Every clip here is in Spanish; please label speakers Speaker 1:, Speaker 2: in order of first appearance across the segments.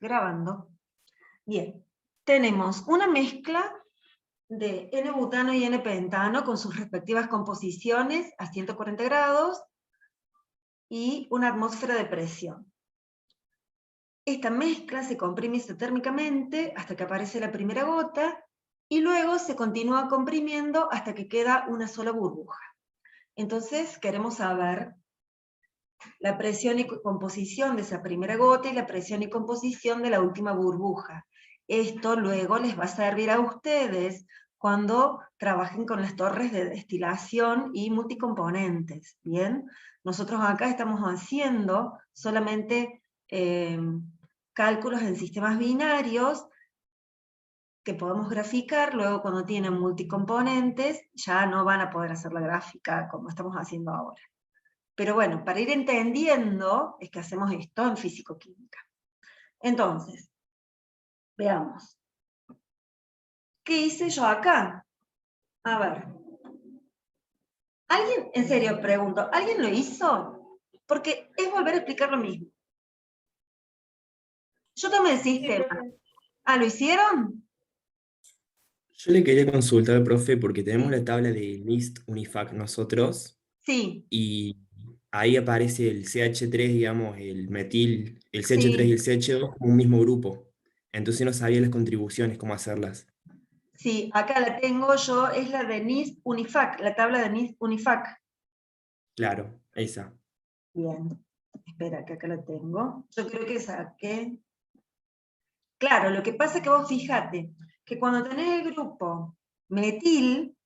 Speaker 1: Grabando. Bien, tenemos una mezcla de N-butano y N-pentano con sus respectivas composiciones a 140 grados y una atmósfera de presión. Esta mezcla se comprime isotérmicamente hasta que aparece la primera gota y luego se continúa comprimiendo hasta que queda una sola burbuja. Entonces queremos saber la presión y composición de esa primera gota y la presión y composición de la última burbuja. Esto luego les va a servir a ustedes cuando trabajen con las torres de destilación y multicomponentes, ¿bien? Nosotros acá estamos haciendo solamente cálculos en sistemas binarios que podemos graficar, luego cuando tienen multicomponentes ya no van a poder hacer la gráfica como estamos haciendo ahora. Pero bueno, para ir entendiendo es que hacemos esto en físico-química. Entonces, veamos. ¿Qué hice yo acá? A ver. ¿Alguien, en serio pregunto, ¿alguien lo hizo? Porque es volver a explicar lo mismo. Yo tomé el sistema. Ah, ¿lo hicieron?
Speaker 2: Yo le quería consultar al profe porque tenemos la tabla de NIST UNIFAC nosotros
Speaker 1: Sí,
Speaker 2: y ahí aparece el CH3, digamos, el metil, el CH3 y
Speaker 1: sí,
Speaker 2: el CH2 como un mismo grupo. Entonces no sabía las contribuciones, cómo hacerlas.
Speaker 1: sí. Acá la tengo yo, es la de NIST UNIFAC, la tabla de NIST UNIFAC.
Speaker 2: Claro, esa.
Speaker 1: Bien. Espera, que acá la tengo. Yo creo que saqué. Claro, lo que pasa es que vos fíjate, que cuando tenés el grupo metil,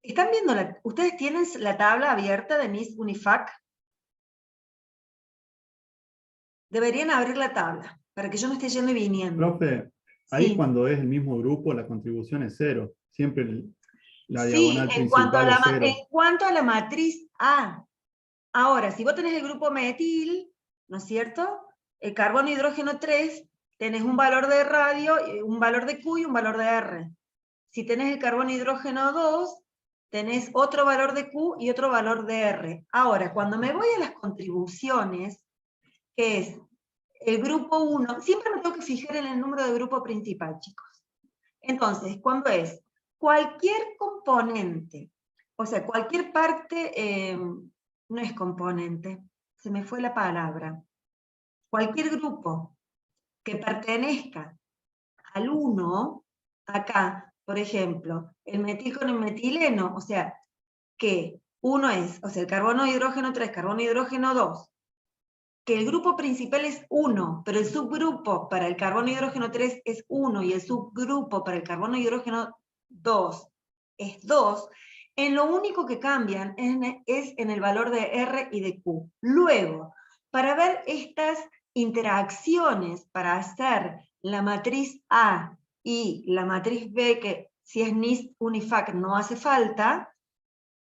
Speaker 1: ¿están viendo ustedes tienen la tabla abierta de NIST UNIFAC? Deberían abrir la tabla, para que yo no esté yendo y viniendo.
Speaker 3: Profe, ahí
Speaker 1: Sí,
Speaker 3: cuando es el mismo grupo, la contribución es cero. Siempre la
Speaker 1: sí,
Speaker 3: diagonal principal es
Speaker 1: en
Speaker 3: cero.
Speaker 1: cuanto a la matriz A. Ahora, si vos tenés el grupo metil, ¿no es cierto? El carbono hidrógeno 3, tenés un valor de radio, un valor de Q y un valor de R. Si tenés el carbono hidrógeno 2, tenés otro valor de Q y otro valor de R. Ahora, cuando me voy a las contribuciones, que es el grupo 1, siempre me tengo que fijar en el número de grupo principal, chicos. Entonces, cuando es cualquier componente, o sea, cualquier parte, no es componente, se me fue la palabra, cualquier grupo que pertenezca al 1, acá, por ejemplo, el metil con el metileno, o sea, que uno es, o sea, el carbono hidrógeno 3, carbono hidrógeno 2, que el grupo principal es 1, pero el subgrupo para el carbono hidrógeno 3 es 1 y el subgrupo para el carbono hidrógeno 2 es 2, en lo único que cambian es en el valor de R y de Q. Luego, para ver estas interacciones, para hacer la matriz A y la matriz B, que si es NIST UNIFAC no hace falta,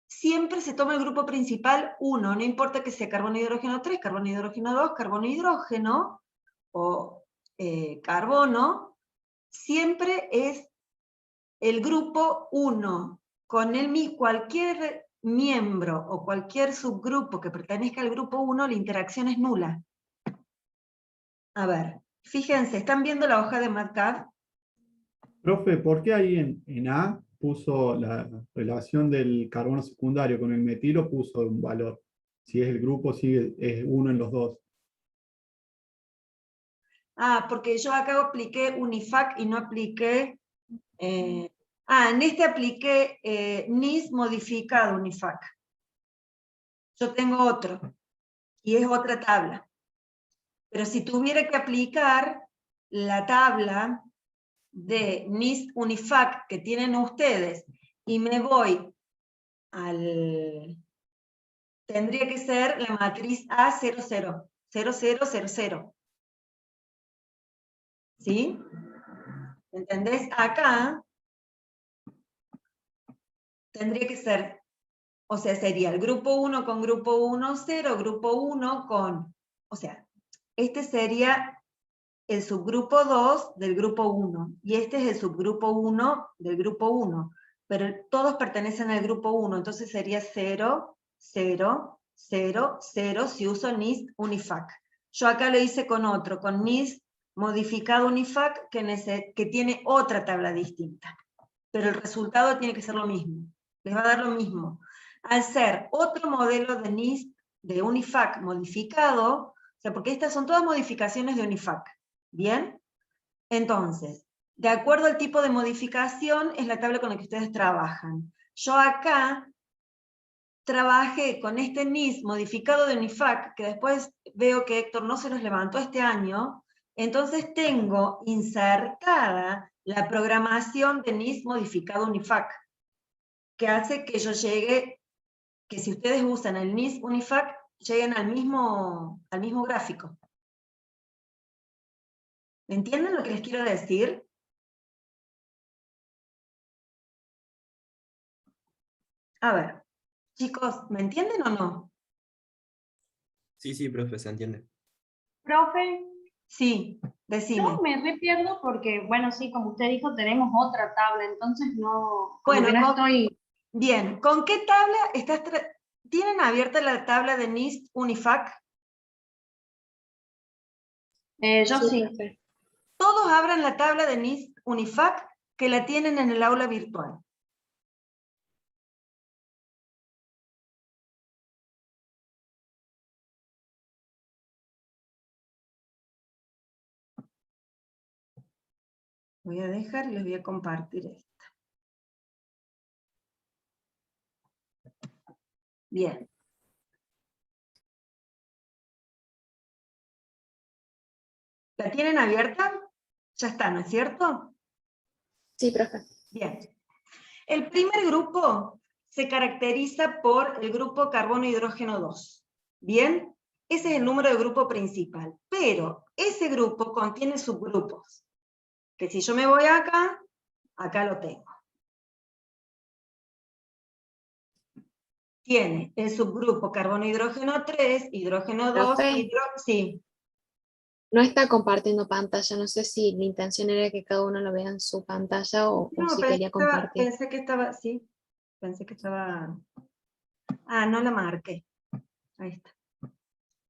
Speaker 1: siempre se toma el grupo principal 1, no importa que sea carbono hidrógeno 3, carbono hidrógeno 2, carbono hidrógeno o carbono, siempre es el grupo 1. Con cualquier miembro o cualquier subgrupo que pertenezca al grupo 1, la interacción es nula. A ver, fíjense, ¿están viendo la hoja de MATLAB?
Speaker 3: Profe, ¿por qué ahí en A puso la relación del carbono secundario con el metilo, puso un valor? Si es el grupo, sigue, es uno en los dos.
Speaker 1: Ah, porque yo acá apliqué UNIFAC y no apliqué... en este apliqué NIS modificado UNIFAC. Yo tengo otro, y es otra tabla. Pero si tuviera que aplicar la tabla de NIS UNIFAC que tienen ustedes, y me voy al... Tendría que ser la matriz A00, 0000. ¿Sí? ¿Entendés? Acá tendría que ser, o sea, sería el grupo 1 con grupo 1, 0, grupo 1 con, o sea, este sería el subgrupo 2 del grupo 1, y este es el subgrupo 1 del grupo 1, pero todos pertenecen al grupo 1, entonces sería 0, 0, 0, 0, si uso NIST UNIFAC. Yo acá lo hice con otro, con NIST modificado UNIFAC que tiene otra tabla distinta. Pero el resultado tiene que ser lo mismo. Les va a dar lo mismo. Al ser otro modelo de NIST, de UNIFAC modificado, o sea, porque estas son todas modificaciones de UNIFAC. ¿Bien? Entonces, de acuerdo al tipo de modificación, es la tabla con la que ustedes trabajan. Yo acá trabajé con este NIST modificado de UNIFAC, que después veo que Héctor no se los levantó este año, entonces tengo insertada la programación de NIST modificado UNIFAC, que hace que yo llegue, que si ustedes usan el NIST UNIFAC, lleguen al mismo gráfico. ¿Entienden lo que les quiero decir? A ver, chicos, ¿me entienden o no?
Speaker 2: Sí, sí, profe, se entiende.
Speaker 4: Profe,
Speaker 1: Sí, decime.
Speaker 4: yo me re pierdo porque, bueno, sí, como usted dijo, tenemos otra tabla, entonces no, como
Speaker 1: Bueno,
Speaker 4: que no estoy...
Speaker 1: Bien, ¿con qué tabla estás? ¿Tienen abierta la tabla de NIST UNIFAC?
Speaker 4: Yo sí.
Speaker 5: Profe.
Speaker 1: Todos abran la tabla de NIST UNIFAC que la tienen en el aula virtual. Voy a dejar y les voy a compartir esto. Bien. ¿La tienen abierta? Ya está, ¿no es cierto?
Speaker 5: Sí, profe.
Speaker 1: Bien. El primer grupo se caracteriza por el grupo carbono-hidrógeno 2. ¿Bien? Ese es el número de grupo principal. Pero ese grupo contiene subgrupos. Que si yo me voy acá, acá lo tengo. Tiene el subgrupo carbono-hidrógeno 3, hidrógeno 2,
Speaker 5: Profe.
Speaker 1: sí.
Speaker 5: No está compartiendo pantalla, no sé si la intención era que cada uno lo vea en su pantalla o
Speaker 1: No,
Speaker 5: si quería compartir.
Speaker 1: pensé que estaba, sí. Pensé que estaba... Ah, no la marqué. Ahí está.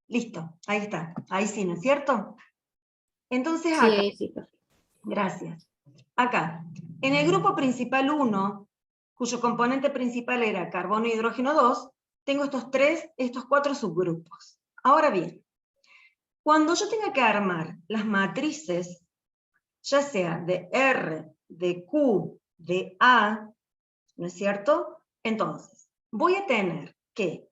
Speaker 1: Listo, ahí está. Ahí sí, ¿no es cierto? Entonces
Speaker 5: Sí,
Speaker 1: acá,
Speaker 5: ahí sí, profe.
Speaker 1: gracias. Acá, en el grupo principal 1, cuyo componente principal era carbono y hidrógeno 2, tengo estos 4 subgrupos. Ahora bien, cuando yo tenga que armar las matrices, ya sea de R, de Q, de A, ¿no es cierto? Entonces, voy a tener que,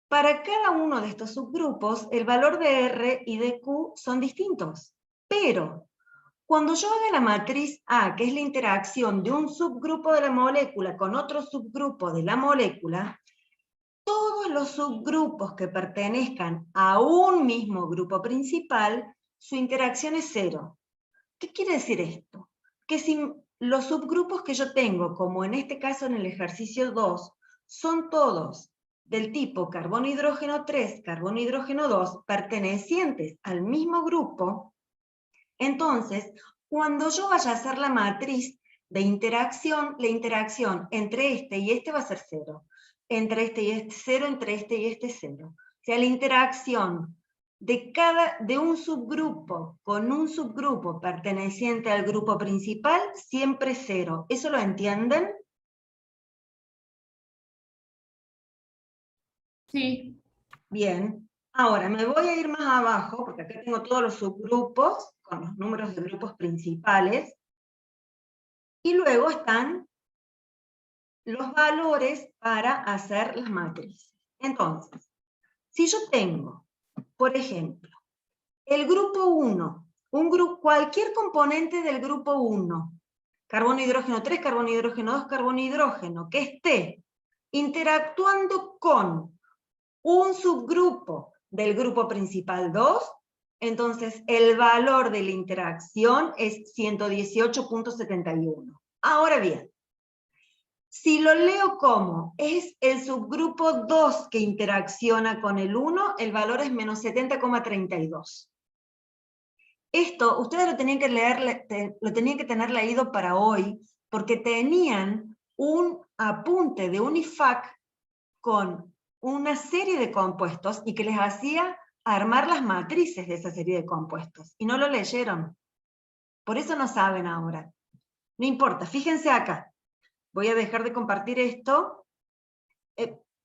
Speaker 1: para cada uno de estos subgrupos, el valor de R y de Q son distintos. Pero, cuando yo haga la matriz A, que es la interacción de un subgrupo de la molécula con otro subgrupo de la molécula, todos los subgrupos que pertenezcan a un mismo grupo principal, su interacción es cero. ¿Qué quiere decir esto? Que si los subgrupos que yo tengo, como en este caso en el ejercicio 2, son todos del tipo carbono-hidrógeno 3, carbono-hidrógeno 2, pertenecientes al mismo grupo, entonces, cuando yo vaya a hacer la matriz de interacción, la interacción entre este y este va a ser cero. Entre este y este cero, entre este y este cero. O sea, la interacción de un subgrupo con un subgrupo perteneciente al grupo principal, siempre cero. ¿Eso lo entienden?
Speaker 4: Sí.
Speaker 1: Bien. Ahora, me voy a ir más abajo, porque acá tengo todos los subgrupos, con los números de grupos principales, y luego están los valores para hacer las matrices. Entonces, si yo tengo, por ejemplo, el grupo 1, cualquier componente del grupo 1, carbono, hidrógeno 3, carbono, hidrógeno 2, carbono, hidrógeno, que esté interactuando con un subgrupo del grupo principal 2, entonces el valor de la interacción es 118.71. Ahora bien, si lo leo como es el subgrupo 2 que interacciona con el 1, el valor es menos 70,32. Esto ustedes lo tenían que tener leído para hoy, porque tenían un apunte de UNIFAC con una serie de compuestos y que les hacía armar las matrices de esa serie de compuestos, y no lo leyeron. Por eso no saben ahora. No importa, fíjense acá. Voy a dejar de compartir esto.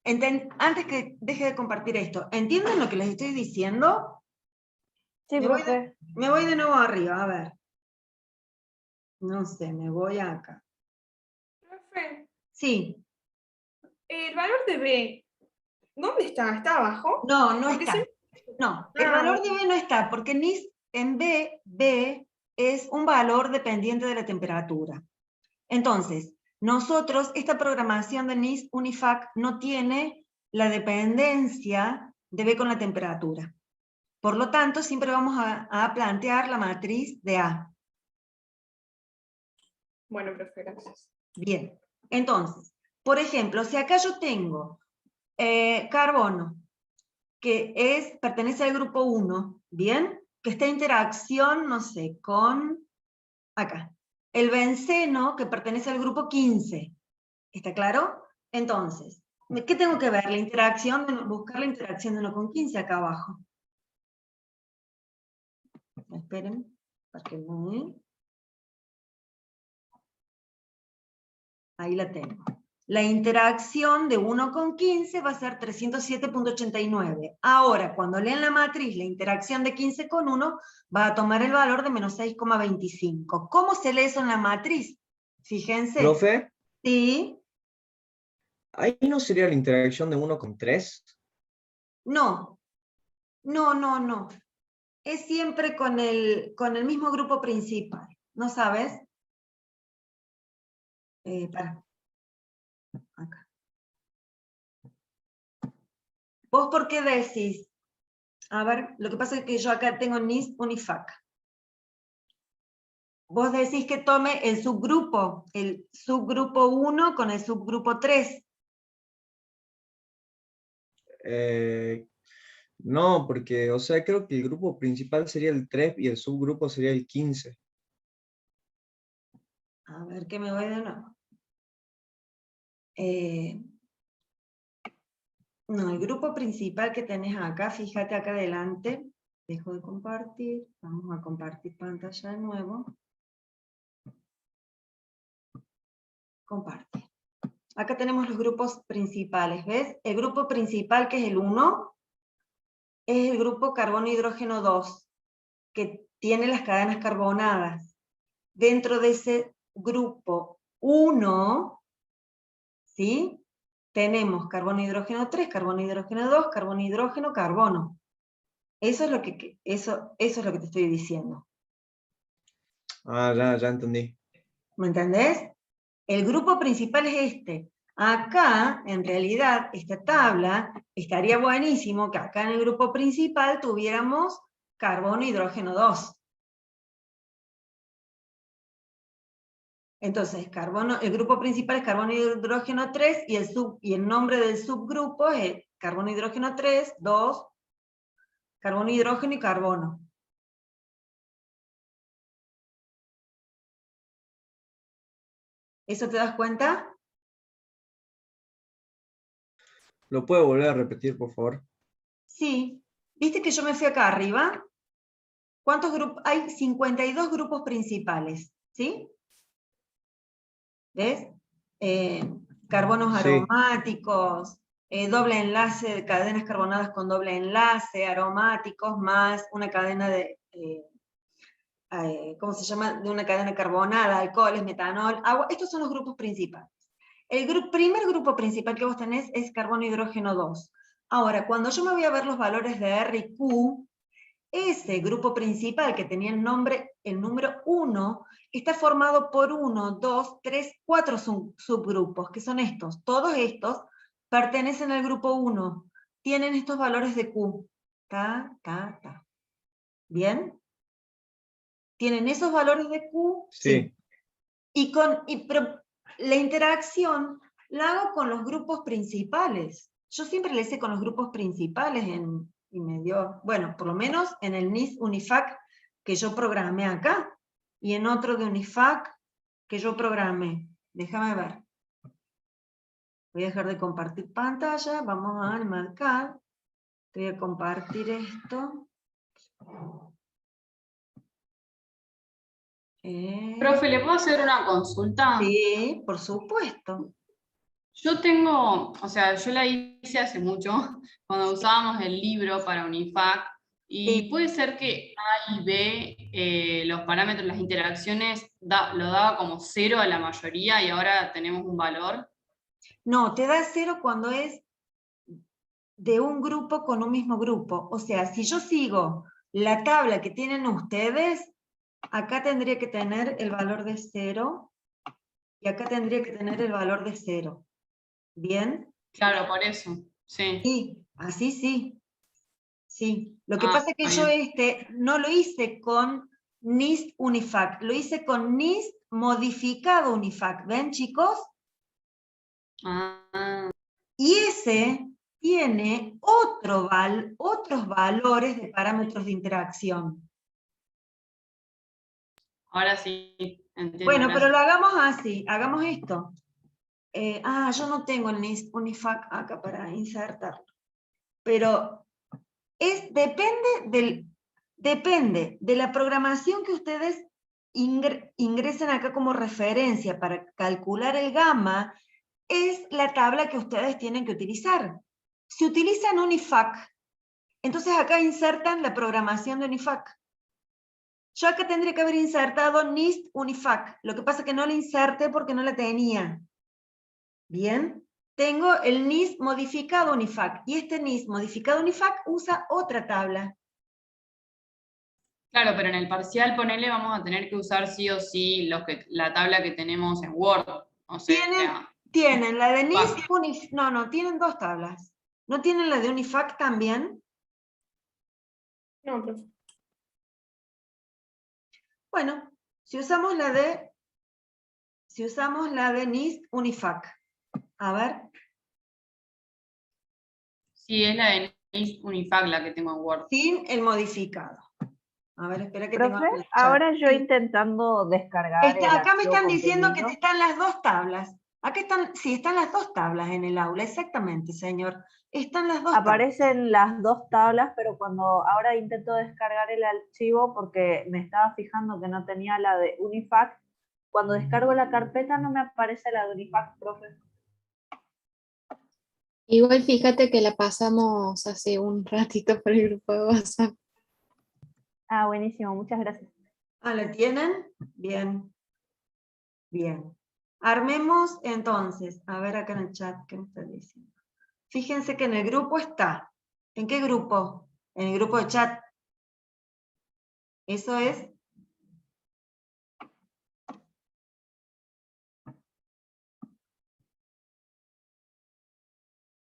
Speaker 1: Antes que deje de compartir esto, ¿entienden lo que les estoy diciendo?
Speaker 4: Sí, profe.
Speaker 1: Me voy de nuevo arriba, a ver. No sé, me voy acá.
Speaker 6: Profe,
Speaker 1: Sí.
Speaker 6: el valor de B, ¿dónde está? ¿Está abajo?
Speaker 1: No, no
Speaker 6: Porque
Speaker 1: está.
Speaker 6: se-
Speaker 1: No, el
Speaker 6: Ah,
Speaker 1: valor de B no está, porque en B es un valor dependiente de la temperatura. Entonces, nosotros, esta programación de NIST UNIFAC no tiene la dependencia de B con la temperatura. Por lo tanto, siempre vamos a plantear la matriz de A.
Speaker 6: Bueno, profe, gracias.
Speaker 1: Bien, entonces, por ejemplo, si acá yo tengo carbono, que pertenece al grupo 1, ¿bien? Que esta interacción, no sé, con, acá, el benceno, que pertenece al grupo 15, ¿está claro? Entonces, ¿qué tengo que ver? La interacción, buscar la interacción de 1 con 15 acá abajo. Esperen, porque no... Ahí la tengo. La interacción de 1 con 15 va a ser 307.89. Ahora, cuando leen la matriz, la interacción de 15 con 1 va a tomar el valor de menos 6,25. ¿Cómo se lee eso en la matriz? Fíjense.
Speaker 7: Profe,
Speaker 1: Sí,
Speaker 7: ¿ahí no sería la interacción de 1 con 3?
Speaker 1: no, no. Es siempre con el mismo grupo principal. ¿No sabes? Para. Acá. ¿Vos por qué decís? A ver, lo que pasa es que yo acá tengo NIST UNIFAC. Vos decís que tome el subgrupo 1 con el subgrupo 3.
Speaker 7: No, porque, o sea, creo que el grupo principal sería el 3 y el subgrupo sería el 15.
Speaker 1: A ver, que me voy de nuevo. No, el grupo principal que tenés acá, fíjate acá adelante, dejo de compartir, vamos a compartir pantalla de nuevo. Comparte. Acá tenemos los grupos principales, ¿ves? El grupo principal, que es el 1, es el grupo carbono-hidrógeno 2, que tiene las cadenas carbonadas. Dentro de ese grupo 1, ¿sí? Tenemos carbono-hidrógeno 3, carbono-hidrógeno 2, carbono-hidrógeno, carbono. Eso es lo que te estoy diciendo.
Speaker 7: Ah, ya entendí.
Speaker 1: ¿Me entendés? El grupo principal es este. Acá, en realidad, esta tabla, estaría buenísimo que acá en el grupo principal tuviéramos carbono, hidrógeno 2. Entonces, el grupo principal es carbono, hidrógeno 3, y el nombre del subgrupo es carbono, hidrógeno 3, 2, carbono, hidrógeno y carbono. ¿Eso te das cuenta?
Speaker 7: ¿Lo puedo volver a repetir, por favor?
Speaker 1: Sí. ¿Viste que yo me fui acá arriba? ¿Cuántos grupos? Hay 52 grupos principales, ¿sí? ¿Ves? Carbonos
Speaker 7: Sí.
Speaker 1: aromáticos, doble enlace de cadenas carbonadas con doble enlace, aromáticos, más una cadena de, ¿cómo se llama? De una cadena carbonada, alcoholes, metanol, agua. Estos son los grupos principales. El primer grupo principal que vos tenés es carbono, hidrógeno 2. Ahora, cuando yo me voy a ver los valores de R y Q, ese grupo principal que tenía el número 1, está formado por 1, 2, 3, 4 subgrupos, que son estos. Todos estos pertenecen al grupo 1. Tienen estos valores de Q. ¿Bien? Tienen esos valores de Q.
Speaker 7: Sí.
Speaker 1: Pero la interacción la hago con los grupos principales. Yo siempre le hice con los grupos principales y me dio, bueno, por lo menos en el NIST UNIFAC que yo programé acá, y en otro de UNIFAC que yo programé. Déjame ver. Voy a dejar de compartir pantalla, vamos a marcar. Te voy a compartir esto.
Speaker 8: Profe, ¿le puedo hacer una consulta?
Speaker 1: Sí, por supuesto.
Speaker 8: Yo tengo, o sea, yo la hice hace mucho, cuando usábamos el libro para Unifac, y
Speaker 1: Sí.
Speaker 8: puede ser que A y B, los parámetros, las interacciones, lo daba como 0 a la mayoría y ahora tenemos un valor.
Speaker 1: No, te da 0 cuando es de un grupo con un mismo grupo. O sea, si yo sigo la tabla que tienen ustedes, acá tendría que tener el valor de 0, y acá tendría que tener el valor de 0. ¿Bien?
Speaker 8: Claro, por eso, sí.
Speaker 1: Sí, así sí. Sí. Lo que
Speaker 8: Ah,
Speaker 1: pasa es que yo
Speaker 8: bien.
Speaker 1: no lo hice con NIST Unifac, lo hice con NIST modificado Unifac. ¿Ven, chicos?
Speaker 8: Ah,
Speaker 1: Y ese tiene otros valores de parámetros de interacción.
Speaker 8: ahora sí, entiendo.
Speaker 1: Bueno, pero
Speaker 8: Gracias.
Speaker 1: lo hagamos así, hagamos esto. Yo no tengo el NIST Unifac acá para insertar. Pero depende de la programación que ustedes ingresen acá como referencia para calcular el gamma, es la tabla que ustedes tienen que utilizar. Si utilizan Unifac, entonces acá insertan la programación de Unifac. Yo acá tendría que haber insertado NIST Unifac, lo que pasa es que no la inserté porque no la tenía. Bien, tengo el NIST modificado Unifac, y este NIST modificado Unifac usa otra tabla.
Speaker 8: Claro, pero en el parcial, ponele, vamos a tener que usar sí o sí la tabla que tenemos en Word. O sea,
Speaker 1: Tienen la de NIST
Speaker 8: Unifac.
Speaker 1: Unifac, no, tienen dos tablas. ¿No tienen la de Unifac también?
Speaker 6: No, profe.
Speaker 1: Bueno, si usamos la de NIST Unifac. A ver.
Speaker 8: Sí, es la de NIST Unifac la que tengo en Word.
Speaker 1: Sin el modificado. A ver, espera que
Speaker 9: Profe,
Speaker 1: tengo el chat.
Speaker 9: ahora yo
Speaker 1: Sí.
Speaker 9: intentando descargar el
Speaker 1: Acá me
Speaker 9: archivo
Speaker 1: están diciendo que
Speaker 9: contenido.
Speaker 1: están las dos tablas. Acá están, sí, están las dos tablas en el aula, exactamente, señor. Están las dos tablas.
Speaker 9: Aparecen las dos tablas, pero cuando ahora intento descargar el archivo, porque me estaba fijando que no tenía la de Unifac, cuando descargo la carpeta no me aparece la de Unifac, profe.
Speaker 5: Igual fíjate que la pasamos hace un ratito por el grupo de WhatsApp.
Speaker 9: Ah, buenísimo, muchas gracias.
Speaker 1: Ah, ¿la tienen? Bien. Bien. Armemos entonces, a ver acá en el chat, ¿qué me está diciendo? Fíjense que en el grupo está. ¿En qué grupo? En el grupo de chat. Eso es.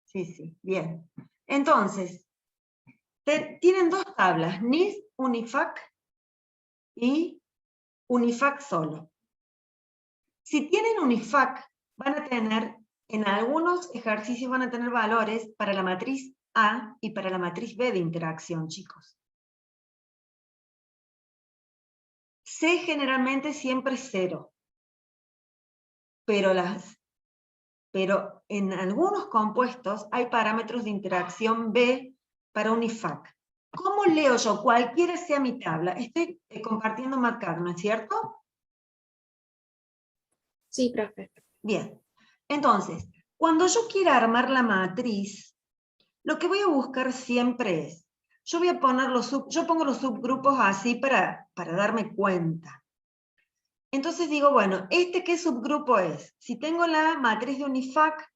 Speaker 1: Sí, bien. Entonces, tienen dos tablas, NIST Unifac y Unifac solo. Si tienen Unifac, van a tener, en algunos ejercicios van a tener valores para la matriz A y para la matriz B de interacción, chicos. C generalmente siempre es 0. Pero en algunos compuestos hay parámetros de interacción B para Unifac. ¿Cómo leo yo? Cualquiera sea mi tabla. Estoy compartiendo marcar, ¿no es cierto?
Speaker 5: Sí, profe.
Speaker 1: Bien. Entonces, cuando yo quiera armar la matriz, lo que voy a buscar siempre es, yo pongo los subgrupos así para darme cuenta. Entonces digo, bueno, ¿qué subgrupo es? Si tengo la matriz de Unifac,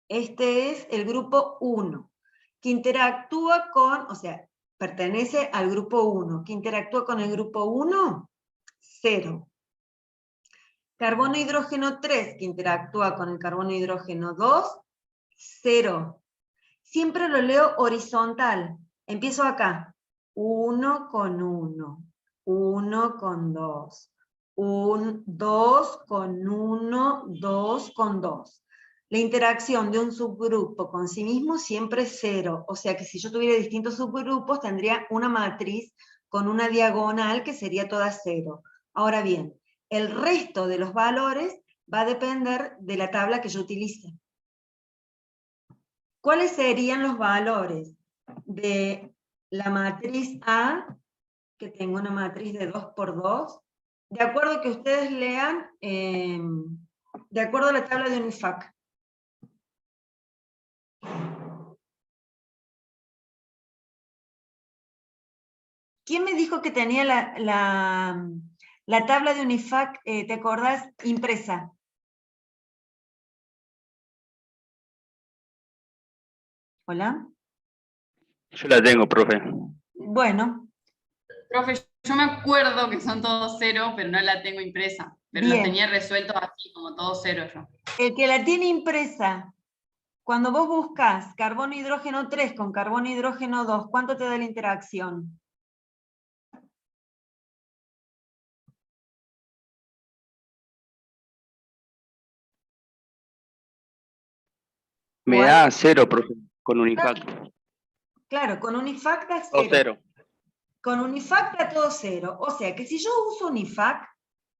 Speaker 1: este es el grupo 1, que interactúa con, o sea, pertenece al grupo 1, que interactúa con el grupo 1, 0. Carbono hidrógeno 3, que interactúa con el carbono hidrógeno 2, 0. Siempre lo leo horizontal. Empiezo acá. 1 con 1, 1 con 2, 2 con 1, 2 con 2. La interacción de un subgrupo con sí mismo siempre es 0. O sea que si yo tuviera distintos subgrupos, tendría una matriz con una diagonal que sería toda 0. Ahora bien, el resto de los valores va a depender de la tabla que yo utilice. ¿Cuáles serían los valores de la matriz A, que tengo una matriz de 2 por 2, de acuerdo a que ustedes lean, de acuerdo a la tabla de UNIFAC. ¿Quién me dijo que tenía la tabla de UNIFAC, te acordás, impresa? ¿Hola?
Speaker 10: Yo la tengo, profe.
Speaker 1: Bueno,
Speaker 8: Profe, yo me acuerdo que son todos cero, pero no la tengo impresa. Pero los
Speaker 1: bien.
Speaker 8: tenía resueltos así, como todos cero yo.
Speaker 1: El que la tiene impresa, cuando vos buscas carbono hidrógeno 3 con carbono hidrógeno 2, ¿cuánto te da la interacción?
Speaker 10: Me
Speaker 1: ¿Cuál?
Speaker 10: da 0, profe, con Unifac.
Speaker 1: Claro, con UNIFAC da
Speaker 10: O
Speaker 1: 0.
Speaker 10: 0.
Speaker 1: Con UNIFAC da todo 0. O sea que si yo uso UNIFAC,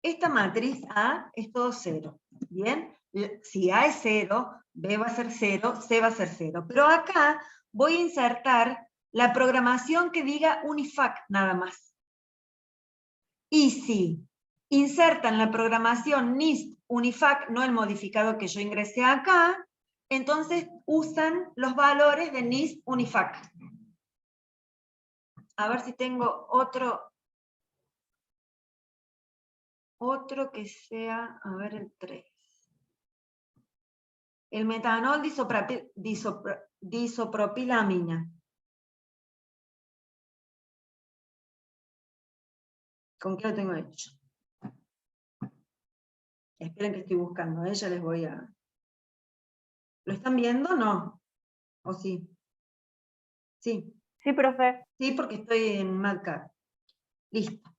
Speaker 1: esta matriz A es todo 0. ¿Bien? Si A es 0, B va a ser 0, C va a ser 0. Pero acá voy a insertar la programación que diga UNIFAC nada más. Y si insertan la programación NIST UNIFAC, no el modificado que yo ingresé acá, entonces usan los valores de NIST UNIFAC. A ver si tengo otro que sea, a ver, el 3. El metanol disopropilamina. ¿Con qué lo tengo hecho? Esperen que estoy buscando, ya les voy a... ¿Lo están viendo? ¿No? ¿O sí? Sí.
Speaker 9: Sí, profe.
Speaker 1: Sí, porque estoy en MATCAD. Listo.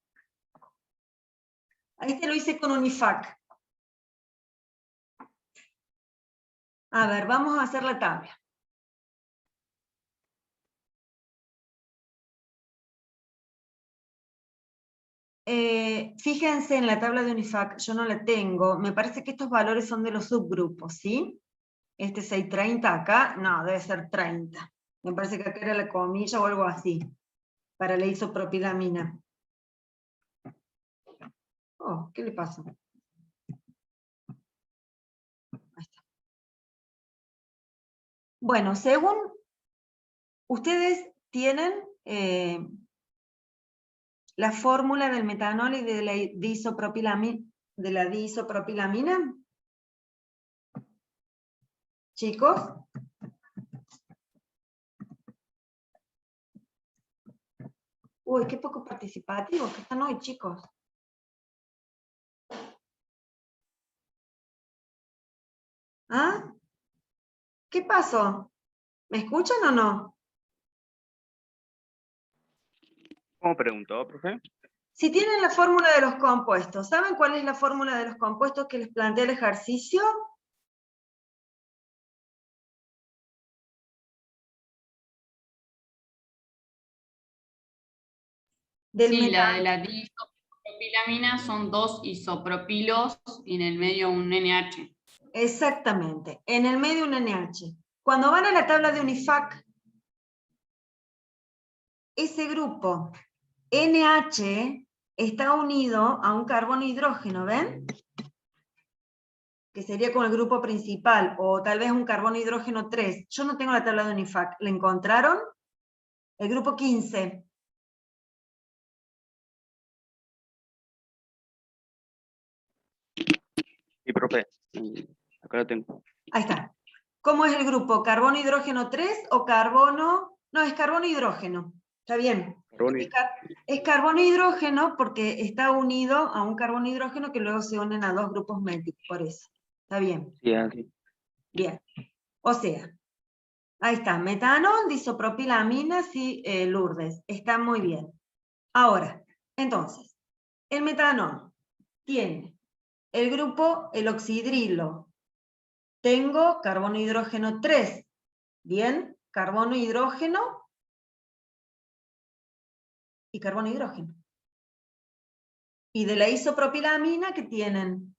Speaker 1: Ahí te lo hice con UNIFAC. A ver, vamos a hacer la tabla. Fíjense en la tabla de UNIFAC, yo no la tengo, me parece que estos valores son de los subgrupos, ¿sí? Este 630 acá, no, debe ser 30. Me parece que acá era la comilla o algo así, para la isopropilamina. Oh, ¿qué le pasa? Ahí está. Bueno, según ustedes tienen la fórmula del metanol y de la diisopropilamina, chicos. Uy, qué poco participativos que están hoy, chicos. ¿Ah? ¿Qué pasó? ¿Me escuchan o no?
Speaker 10: ¿Cómo preguntó, profe?
Speaker 1: Si tienen la fórmula de los compuestos, ¿saben cuál es la fórmula de los compuestos que les planteé el ejercicio?
Speaker 8: Sí, la de la diisopropilamina son 2 isopropilos y en el medio un NH.
Speaker 1: Exactamente, en el medio un NH. Cuando van a la tabla de UNIFAC, ese grupo NH está unido a un carbono hidrógeno, ¿ven? Que sería como el grupo principal, o tal vez un carbono hidrógeno 3. Yo no tengo la tabla de UNIFAC. ¿La encontraron? El grupo 15.
Speaker 10: Sí, profe. Acá lo tengo.
Speaker 1: Ahí está. ¿Cómo es el grupo? ¿Carbono hidrógeno 3 o carbono? No, es carbono hidrógeno. Está bien. Es carbono hidrógeno porque está unido a un carbono hidrógeno que luego se unen a dos grupos méticos, por eso. Está bien.
Speaker 10: Sí, así.
Speaker 1: Bien. O sea, ahí está. Metanol, disopropilamina, sí, Lourdes. Está muy bien. Ahora, entonces, el metanol tiene el grupo, el oxidrilo. Tengo carbono hidrógeno 3. Bien, carbono hidrógeno y carbono hidrógeno. Y de la isopropilamina, ¿qué tienen?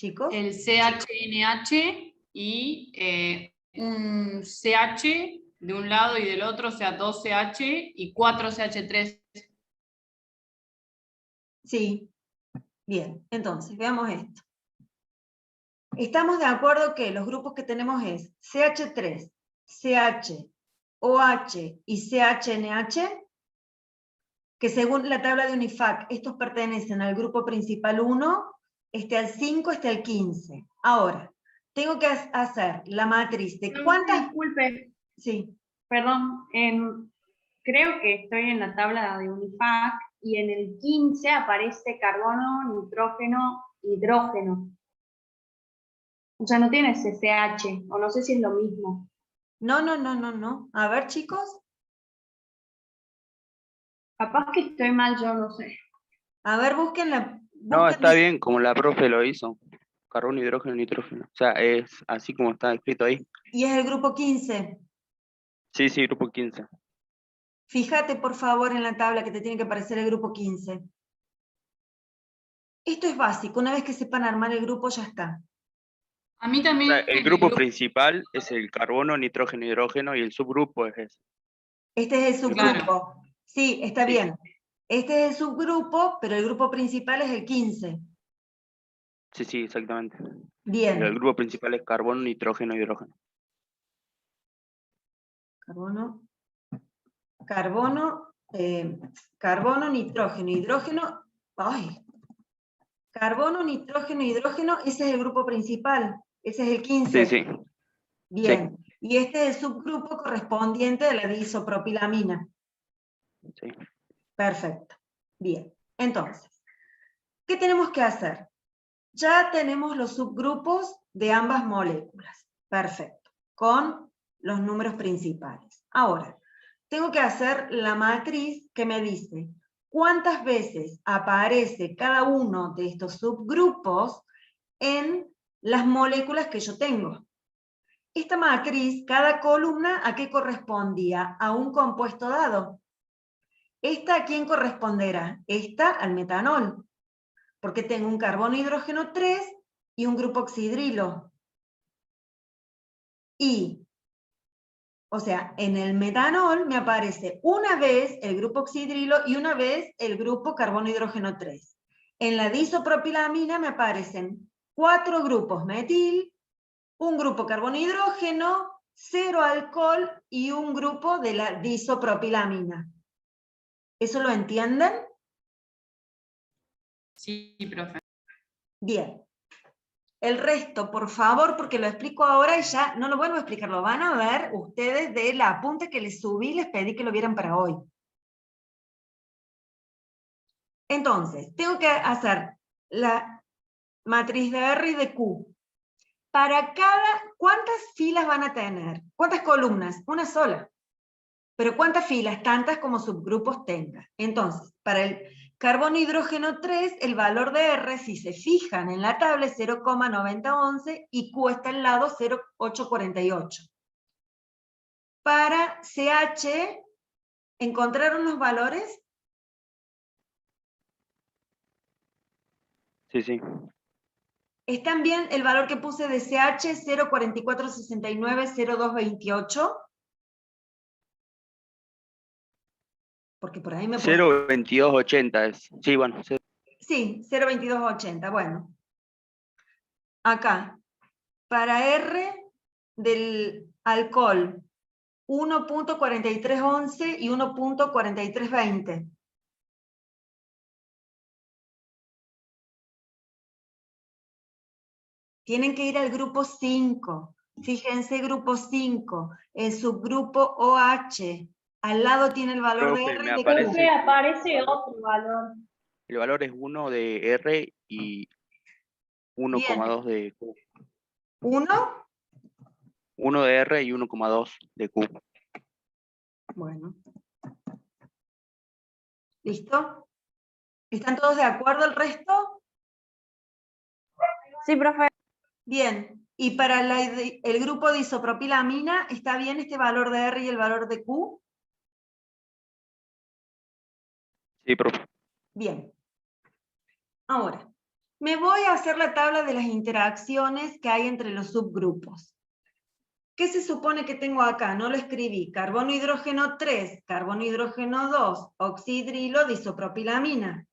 Speaker 1: chicos?
Speaker 8: El CHNH y un CH de un lado y del otro, o sea, 2 CH y 4 CH3.
Speaker 1: Sí. Bien, entonces, veamos esto. Estamos de acuerdo que los grupos que tenemos es CH3, CH, OH y CHNH, que según la tabla de UNIFAC, estos pertenecen al grupo principal 1, al 5, al 15. Ahora, tengo que hacer la matriz de cuántas...
Speaker 4: Disculpe,
Speaker 1: Sí.
Speaker 4: perdón, creo que estoy en la tabla de UNIFAC y en el 15 aparece carbono, nitrógeno, hidrógeno. O sea, no tiene CCH, o no sé si es lo mismo.
Speaker 1: No. A ver, chicos.
Speaker 4: Capaz que estoy mal, yo no sé.
Speaker 1: A ver, busquen
Speaker 10: No, está bien, como la profe lo hizo. Carbono, hidrógeno, nitrógeno. O sea, es así como está escrito ahí.
Speaker 1: Y es el grupo 15.
Speaker 10: Sí, sí, grupo 15.
Speaker 1: Fíjate, por favor, en la tabla que te tiene que aparecer el grupo 15. Esto es básico. Una vez que sepan armar el grupo, ya está.
Speaker 8: A mí
Speaker 10: O
Speaker 8: también
Speaker 10: sea, el grupo principal es el carbono, nitrógeno, hidrógeno y el subgrupo es ese.
Speaker 1: Este es el subgrupo.
Speaker 8: Claro.
Speaker 1: Sí, está
Speaker 10: Sí.
Speaker 1: bien. Este es el subgrupo, pero el grupo principal es el 15.
Speaker 10: Sí, sí, exactamente.
Speaker 1: Bien.
Speaker 10: El grupo principal es carbono, nitrógeno, hidrógeno.
Speaker 1: Carbono, nitrógeno, hidrógeno. Ay. Carbono, nitrógeno, hidrógeno, ese es el grupo principal. Ese es el 15.
Speaker 10: Sí, sí.
Speaker 1: Bien. Y este es el subgrupo correspondiente de la diisopropilamina.
Speaker 10: Sí.
Speaker 1: Perfecto. Bien. Entonces, ¿qué tenemos que hacer? Ya tenemos los subgrupos de ambas moléculas. Perfecto. Con los números principales. Ahora, tengo que hacer la matriz que me dice cuántas veces aparece cada uno de estos subgrupos en las moléculas que yo tengo. Esta matriz, cada columna, ¿a qué correspondía? A un compuesto dado. ¿Esta a quién corresponderá? Esta al metanol, porque tengo un carbono hidrógeno 3 y un grupo oxidrilo. Y, o sea, en el metanol me aparece una vez el grupo oxidrilo y una vez el grupo carbono hidrógeno 3. En la diisopropilamina me aparecen 4 grupos metil, un grupo carbono hidrógeno, 0 alcohol y un grupo de la diisopropilamina. ¿Eso lo entienden?
Speaker 8: Sí, profe.
Speaker 1: Bien. El resto, por favor, porque lo explico ahora y ya no lo vuelvo a explicar, lo van a ver ustedes de la apunte que les subí, les pedí que lo vieran para hoy. Entonces, tengo que hacer la matriz de R y de Q. Para ¿cuántas filas van a tener? ¿Cuántas columnas? Una sola. Pero ¿cuántas filas? Tantas como subgrupos tenga. Entonces, para el carbono hidrógeno 3, el valor de R, si se fijan en la tabla, es 0,9011 y Q está al lado 0,848. Para CH, ¿encontraron los valores?
Speaker 10: Sí, sí.
Speaker 1: ¿Están bien el valor que puse de CH 0,4469,0228? Porque por ahí me puse...
Speaker 10: 0,2280 es. Sí, bueno.
Speaker 1: Sí, 0,2280, bueno. Acá, para R del alcohol, 1,4311 y 1,4320. Tienen que ir al grupo 5. Fíjense, grupo 5, el subgrupo OH. Al lado tiene el valor de
Speaker 10: Profe,
Speaker 1: R
Speaker 10: me
Speaker 1: y de
Speaker 10: aparece-
Speaker 1: Q.
Speaker 4: Profe, aparece otro valor.
Speaker 10: El valor es 1 de R y 1,2 de Q.
Speaker 1: 1.
Speaker 10: 1 de R y 1,2 de Q.
Speaker 1: Bueno. ¿Listo? ¿Están todos de acuerdo el resto?
Speaker 9: Sí, profe.
Speaker 1: Bien. Y para el grupo de isopropilamina, ¿está bien este valor de R y el valor de Q?
Speaker 10: Sí, profe.
Speaker 1: Bien. Ahora, Me voy a hacer la tabla de las interacciones que hay entre los subgrupos. ¿Qué se supone que tengo acá? No lo escribí. Carbono, hidrógeno 3, carbono, hidrógeno 2, oxidrilo, disopropilamina.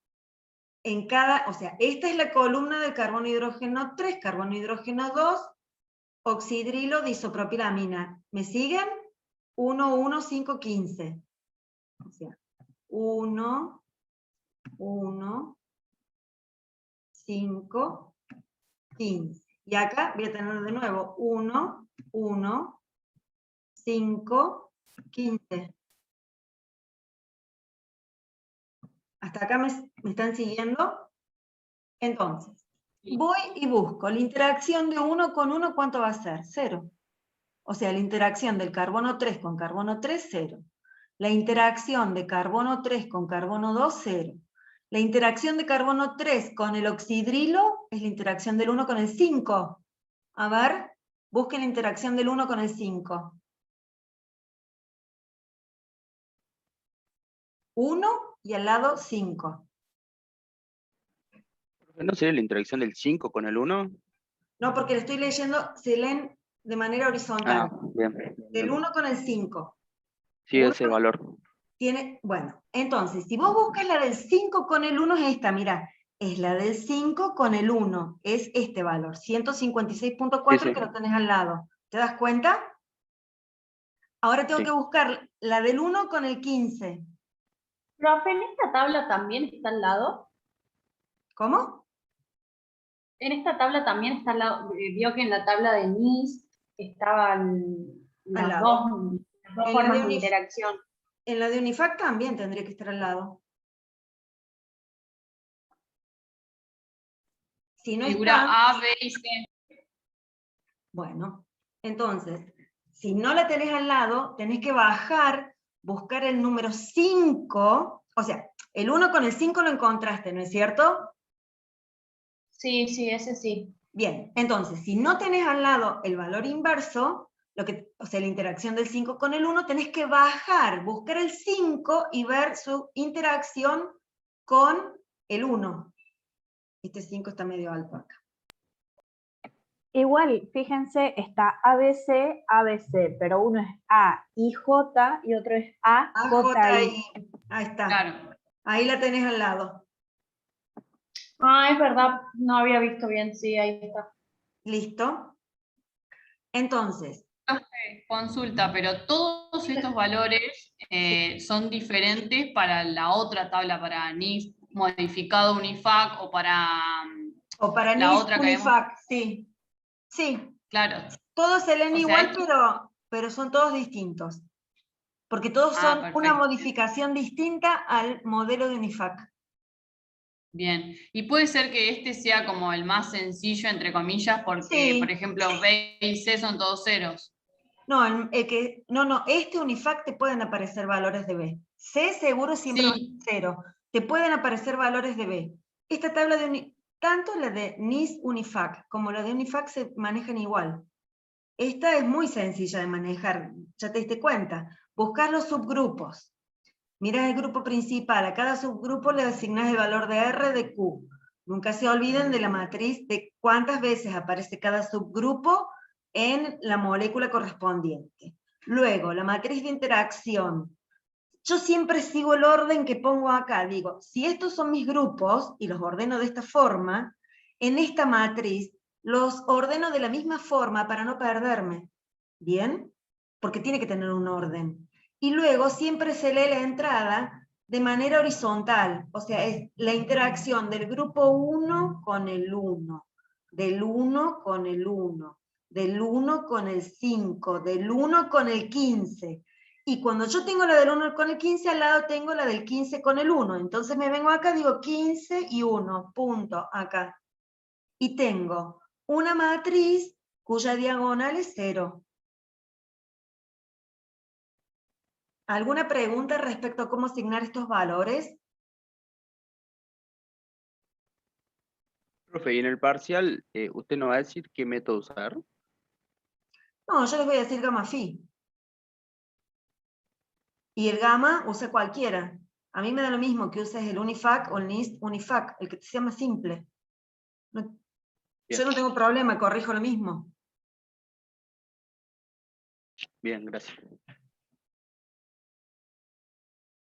Speaker 1: En cada, o sea, esta es la columna del carbono, hidrógeno 3, carbono, hidrógeno 2, oxidrilo, disopropilamina. ¿Me siguen? 1, 1, 5, 15. O sea, 1, 1, 5, 15. Y acá voy a tener de nuevo 1, 1, 5, 15. ¿Hasta acá me están siguiendo? Entonces, voy y busco la interacción de 1 con 1, ¿cuánto va a ser? 0. O sea, la interacción del carbono 3 con carbono 3, 0. La interacción de carbono 3 con carbono 2, 0. La interacción de carbono 3 con el oxidrilo es la interacción del 1 con el 5. A ver, busquen la interacción del 1 con el 5. 1 y al lado 5.
Speaker 10: ¿No sería la interacción del 5 con el 1?
Speaker 1: No, porque le estoy leyendo, se leen de manera horizontal.
Speaker 10: Ah, bien.
Speaker 1: Del 1 con el 5.
Speaker 10: Sí,
Speaker 1: 1
Speaker 10: ese valor.
Speaker 1: tiene, bueno, entonces, si vos buscas la del 5 con el 1 es esta, mirá. Es la del 5 con el 1. Es este valor, 156.4
Speaker 10: Sí, sí.
Speaker 1: que lo tenés al lado. ¿Te das cuenta? Ahora tengo
Speaker 10: Sí.
Speaker 1: que buscar la del 1 con el 15.
Speaker 4: Profe, ¿en esta tabla también está al lado?
Speaker 1: ¿Cómo?
Speaker 4: En esta tabla también está al lado. Vio que en la tabla de NIST estaban
Speaker 1: Al
Speaker 4: las
Speaker 1: lado.
Speaker 4: dos
Speaker 1: En la
Speaker 4: formas
Speaker 1: de
Speaker 4: de interacción.
Speaker 1: En la de Unifac también tendría que estar al lado. Si no
Speaker 8: Figura
Speaker 1: está,
Speaker 8: A, B y C.
Speaker 1: bueno, entonces, si no la tenés al lado, tenés que bajar, buscar el número 5, o sea, el 1 con el 5 lo encontraste, ¿no es cierto?
Speaker 4: Sí, sí, ese sí.
Speaker 1: Bien, entonces, si no tenés al lado el valor inverso, o sea, la interacción del 5 con el 1, tenés que bajar, buscar el 5 y ver su interacción con el 1. Este 5 está medio alto acá.
Speaker 9: Igual, fíjense, está ABC, ABC, pero uno es A, I, J y otro es A, J, I.
Speaker 1: Ahí está.
Speaker 8: Claro.
Speaker 1: Ahí la tenés al lado.
Speaker 4: Ah, es verdad, no había visto bien, sí, ahí está.
Speaker 1: ¿Listo? Entonces,
Speaker 8: Consulta, pero todos estos valores son diferentes para la otra tabla, para NIF modificado Unifac o para
Speaker 1: o para
Speaker 8: la
Speaker 1: NIST,
Speaker 8: otra que habíamos.
Speaker 1: Unifac, sí. Sí,
Speaker 8: Claro.
Speaker 1: todos se leen
Speaker 8: O sea,
Speaker 1: igual, pero son todos distintos. Porque todos son una
Speaker 8: perfecto.
Speaker 1: modificación distinta al modelo de Unifac.
Speaker 8: Bien. Y puede ser que este sea como el más sencillo, entre comillas, porque,
Speaker 1: Sí.
Speaker 8: por ejemplo, B y C son todos ceros.
Speaker 1: No, este Unifac te pueden aparecer valores de B. C seguro siempre va a ser 0. Te pueden aparecer valores de B. Esta tabla de tanto la de NIST Unifac como la de Unifac se manejan igual. Esta es muy sencilla de manejar, ya te diste cuenta. Buscar los subgrupos. Mirás el grupo principal, a cada subgrupo le asignás el valor de R de Q. Nunca se olviden de la matriz de cuántas veces aparece cada subgrupo en la molécula correspondiente. Luego, la matriz de interacción. Yo siempre sigo el orden que pongo acá. Digo, si estos son mis grupos, y los ordeno de esta forma, en esta matriz los ordeno de la misma forma para no perderme. ¿Bien? Porque tiene que tener un orden. Y luego siempre se lee la entrada de manera horizontal. O sea, es la interacción del grupo 1 con el 1, del 1 con el 1, del 1 con el 5, del 1 con el 15. Y cuando yo tengo la del 1 con el 15, al lado tengo la del 15 con el 1. Entonces me vengo acá, digo 15 y 1, punto, acá. Y tengo una matriz cuya diagonal es 0. ¿Alguna pregunta respecto a cómo asignar estos valores?
Speaker 10: Profe, y en el parcial, ¿usted nos va a decir qué método usar?
Speaker 1: No, yo les voy a decir gamma phi. Y el gamma usa cualquiera. A mí me da lo mismo que uses el Unifac o el NIST Unifac, el que te sea más simple. Yo no tengo problema, corrijo lo mismo.
Speaker 10: Bien, gracias.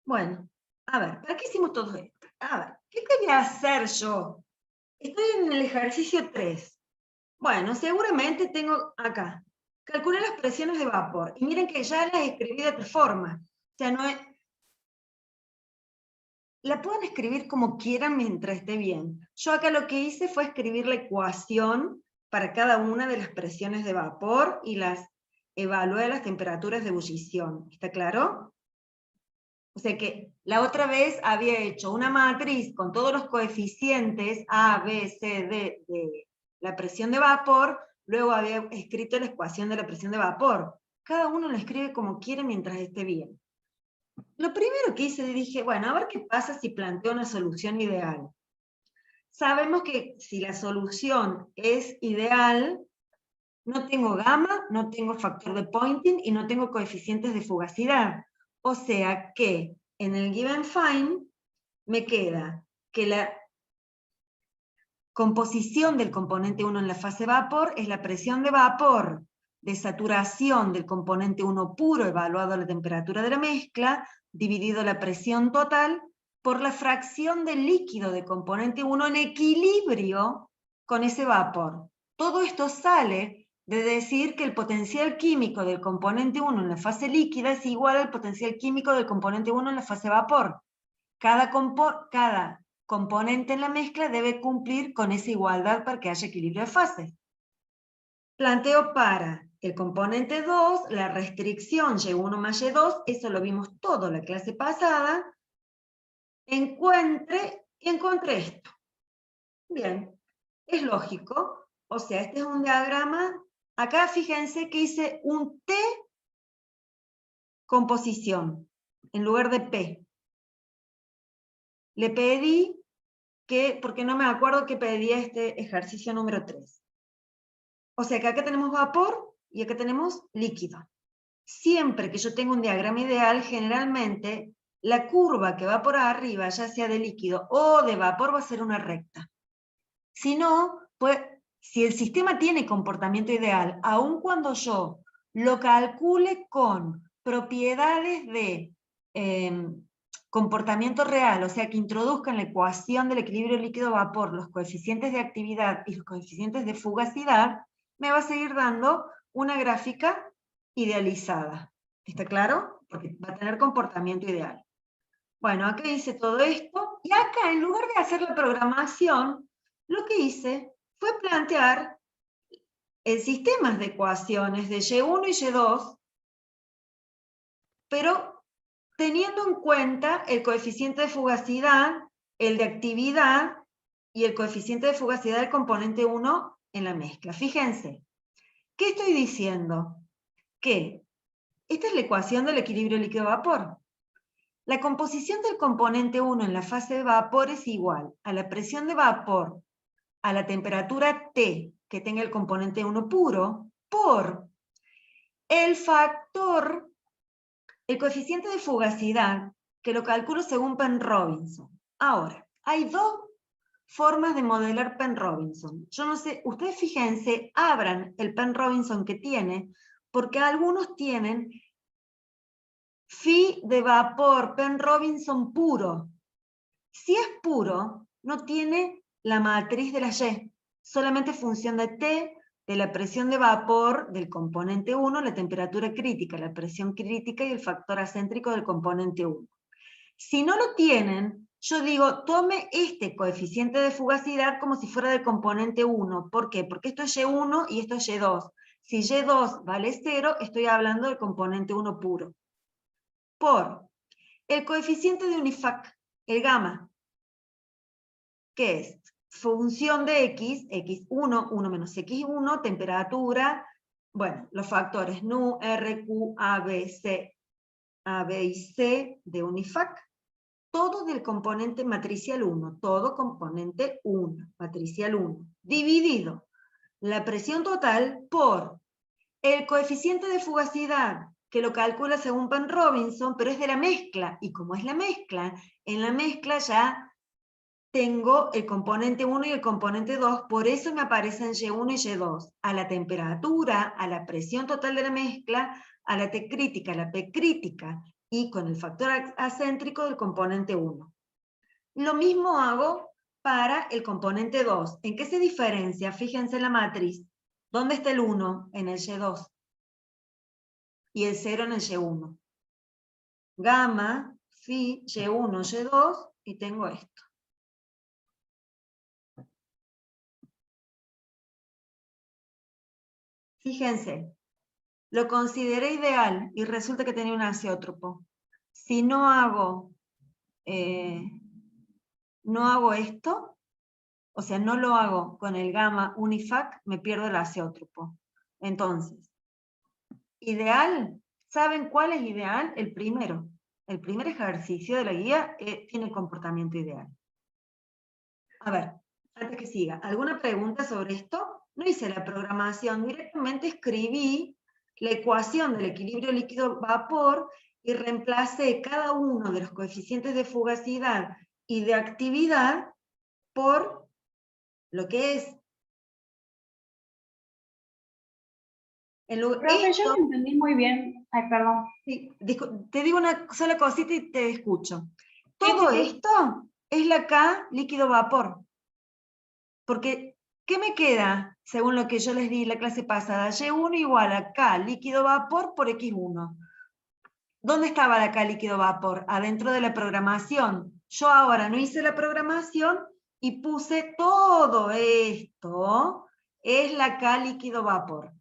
Speaker 1: Bueno, a ver, ¿para qué hicimos todo esto? A ver, ¿qué quería hacer yo? Estoy en el ejercicio 3. Bueno, seguramente tengo acá. Calculé las presiones de vapor. Y miren que ya las escribí de otra forma. O sea, no es... La pueden escribir como quieran mientras esté bien. Yo acá lo que hice fue escribir la ecuación para cada una de las presiones de vapor y las evalué las temperaturas de ebullición. ¿Está claro? O sea que la otra vez había hecho una matriz con todos los coeficientes A, B, C, D de la presión de vapor, luego había escrito la ecuación de la presión de vapor. Cada uno lo escribe como quiere mientras esté bien. Lo primero que hice, dije, bueno, a ver qué pasa si planteo una solución ideal. Sabemos que si la solución es ideal, no tengo gamma, no tengo factor de Poynting y no tengo coeficientes de fugacidad. O sea que en el given find me queda que la composición del componente 1 en la fase vapor es la presión de vapor de saturación del componente 1 puro evaluado a la temperatura de la mezcla, dividido la presión total por la fracción del líquido de componente 1 en equilibrio con ese vapor. Todo esto sale de decir que el potencial químico del componente 1 en la fase líquida es igual al potencial químico del componente 1 en la fase vapor. Cada componente en la mezcla debe cumplir con esa igualdad para que haya equilibrio de fases. Planteo para el componente 2, la restricción Y1 más Y2, eso lo vimos todo la clase pasada, encontré esto. Bien, es lógico, o sea, este es un diagrama, acá fíjense que hice un T composición, en lugar de P. Le pedí que, porque no me acuerdo que pedía este ejercicio número 3. O sea que acá tenemos vapor y acá tenemos líquido. Siempre que yo tengo un diagrama ideal, generalmente la curva que va por arriba, ya sea de líquido o de vapor, va a ser una recta. Si no, pues, si el sistema tiene comportamiento ideal, aun cuando yo lo calcule con propiedades de comportamiento real, o sea que introduzca en la ecuación del equilibrio líquido-vapor los coeficientes de actividad y los coeficientes de fugacidad, me va a seguir dando una gráfica idealizada. ¿Está claro? Porque va a tener comportamiento ideal. Bueno, acá hice todo esto, y acá en lugar de hacer la programación, lo que hice fue plantear sistemas de ecuaciones de Y1 y Y2, pero teniendo en cuenta el coeficiente de fugacidad, el de actividad y el coeficiente de fugacidad del componente 1 en la mezcla. Fíjense, ¿qué estoy diciendo? Que esta es la ecuación del equilibrio líquido-vapor. La composición del componente 1 en la fase de vapor es igual a la presión de vapor a la temperatura T que tenga el componente 1 puro por el factor, el coeficiente de fugacidad, que lo calculo según Penrobinson. Ahora, hay dos formas de modelar Penrobinson. Yo no sé, ustedes fíjense, abran el Penrobinson que tiene, porque algunos tienen phi de vapor Penrobinson puro. Si es puro, no tiene la matriz de la Y, solamente función de T, de la presión de vapor del componente 1, la temperatura crítica, la presión crítica y el factor acéntrico del componente 1. Si no lo tienen, yo digo, tome este coeficiente de fugacidad como si fuera del componente 1. ¿Por qué? Porque esto es Y1 y esto es Y2. Si Y2 vale 0, estoy hablando del componente 1 puro. Por el coeficiente de Unifac, el gamma, que es función de x, x1, 1 menos x1, temperatura, bueno, los factores nu, r, q, a, b, c, a, b y c de Unifac, todo del componente matricial 1, todo componente 1, matricial 1, dividido la presión total por el coeficiente de fugacidad, que lo calcula según Penrobinson, pero es de la mezcla, y como es la mezcla, en la mezcla ya tengo el componente 1 y el componente 2, por eso me aparecen Y1 y Y2, a la temperatura, a la presión total de la mezcla, a la T crítica, a la P crítica, y con el factor acéntrico del componente 1. Lo mismo hago para el componente 2. ¿En qué se diferencia? Fíjense en la matriz. ¿Dónde está el 1? En el Y2. Y el 0 en el Y1. Gamma, phi, Y1, Y2, y tengo esto. Fíjense, lo consideré ideal y resulta que tenía un azeótropo. Si no hago esto, o sea, no lo hago con el gamma unifac, me pierdo el azeótropo. Entonces, ideal, ¿saben cuál es ideal? El primero. El primer ejercicio de la guía tiene comportamiento ideal. A ver, antes que siga, ¿alguna pregunta sobre esto? No hice la programación, directamente escribí la ecuación del equilibrio líquido-vapor y reemplacé cada uno de los coeficientes de fugacidad y de actividad por lo que es.
Speaker 4: Profe, yo no entendí muy bien. Ay, perdón.
Speaker 1: Sí, te digo una sola cosita y te escucho. Todo esto es la K líquido-vapor. Porque, ¿qué me queda? Según lo que yo les di en la clase pasada, Y1 igual a K líquido-vapor por X1. ¿Dónde estaba la K líquido-vapor? Adentro de la programación. Yo ahora no hice la programación y puse todo esto, es la K líquido-vapor.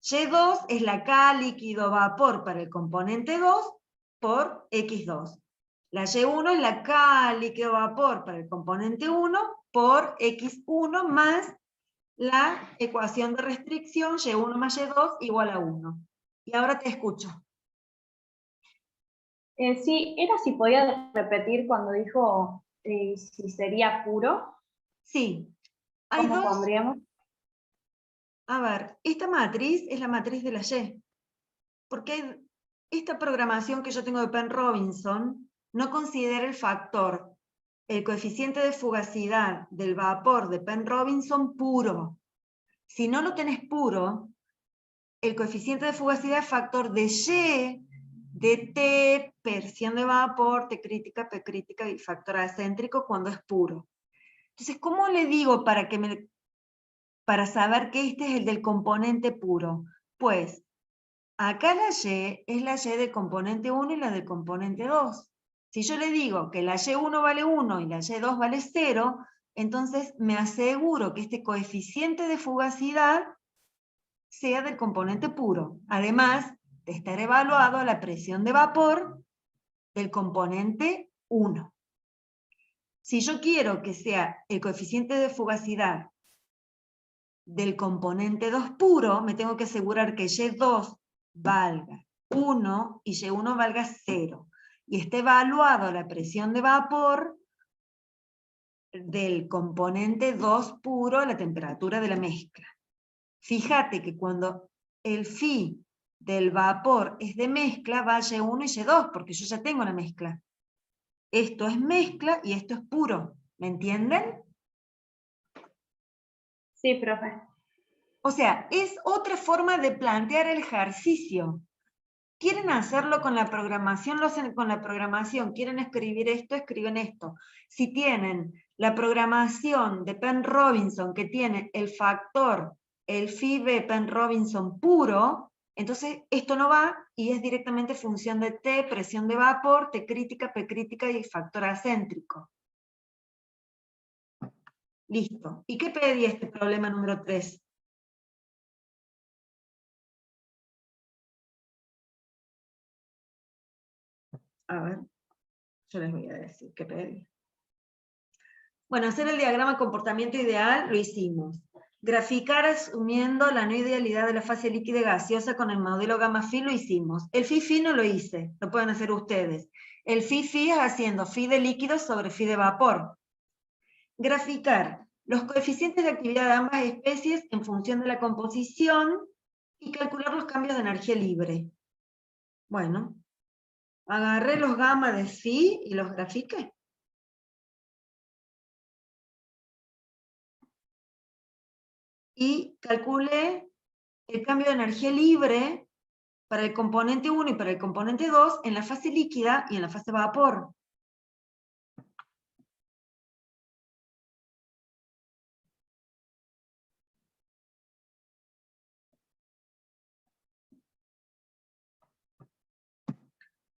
Speaker 1: Y2 es la K líquido-vapor para el componente 2 por X2. La Y1 es la K líquido-vapor para el componente 1 por X1 más la ecuación de restricción Y1 más Y2 igual a 1. Y ahora te escucho.
Speaker 4: Sí, era si podía repetir cuando dijo si sería puro.
Speaker 1: Sí. Hay
Speaker 4: ¿Cómo
Speaker 1: dos.
Speaker 4: pondríamos?
Speaker 1: A ver, esta matriz es la matriz de la Y. Porque esta programación que yo tengo de Penn-Robinson no considera el factor, el coeficiente de fugacidad del vapor de Penn-Robinson puro. Si no lo tenés puro, el coeficiente de fugacidad es factor de Y, de T, presión de vapor, T crítica, P crítica y factor acéntrico cuando es puro. Entonces, ¿cómo le digo para saber que este es el del componente puro? Pues, acá la Y es la Y del componente 1 y la del componente 2. Si yo le digo que la Y1 vale 1 y la Y2 vale 0, entonces me aseguro que este coeficiente de fugacidad sea del componente puro. Además de estar evaluado a la presión de vapor del componente 1. Si yo quiero que sea el coeficiente de fugacidad del componente 2 puro, me tengo que asegurar que Y2 valga 1 y Y1 valga 0. Y esté evaluado a la presión de vapor del componente 2 puro a la temperatura de la mezcla. Fíjate que cuando el phi del vapor es de mezcla, va Y1 y Y2, porque yo ya tengo la mezcla. Esto es mezcla y esto es puro. ¿Me entienden?
Speaker 4: Sí, profe.
Speaker 1: O sea, es otra forma de plantear el ejercicio. ¿Quieren hacerlo con la programación? Lo hacen con la programación. ¿Quieren escribir esto? Escriben esto. Si tienen la programación de Penn-Robinson que tiene el factor, el phi de Penn-Robinson puro, entonces esto no va y es directamente función de T, presión de vapor, T crítica, P crítica y factor acéntrico. Listo. ¿Y qué pedí este problema número 3? A ver, yo les voy a decir qué pedí. Bueno, hacer el diagrama comportamiento ideal lo hicimos. Graficar asumiendo la no idealidad de la fase líquida y gaseosa con el modelo gamma phi lo hicimos. El phi no lo hice, lo pueden hacer ustedes. El phi es haciendo phi de líquido sobre phi de vapor. Graficar los coeficientes de actividad de ambas especies en función de la composición y calcular los cambios de energía libre. Bueno, agarré los gamma de phi y los grafiqué. y calculé el cambio de energía libre para el componente 1 y para el componente 2 en la fase líquida y en la fase vapor.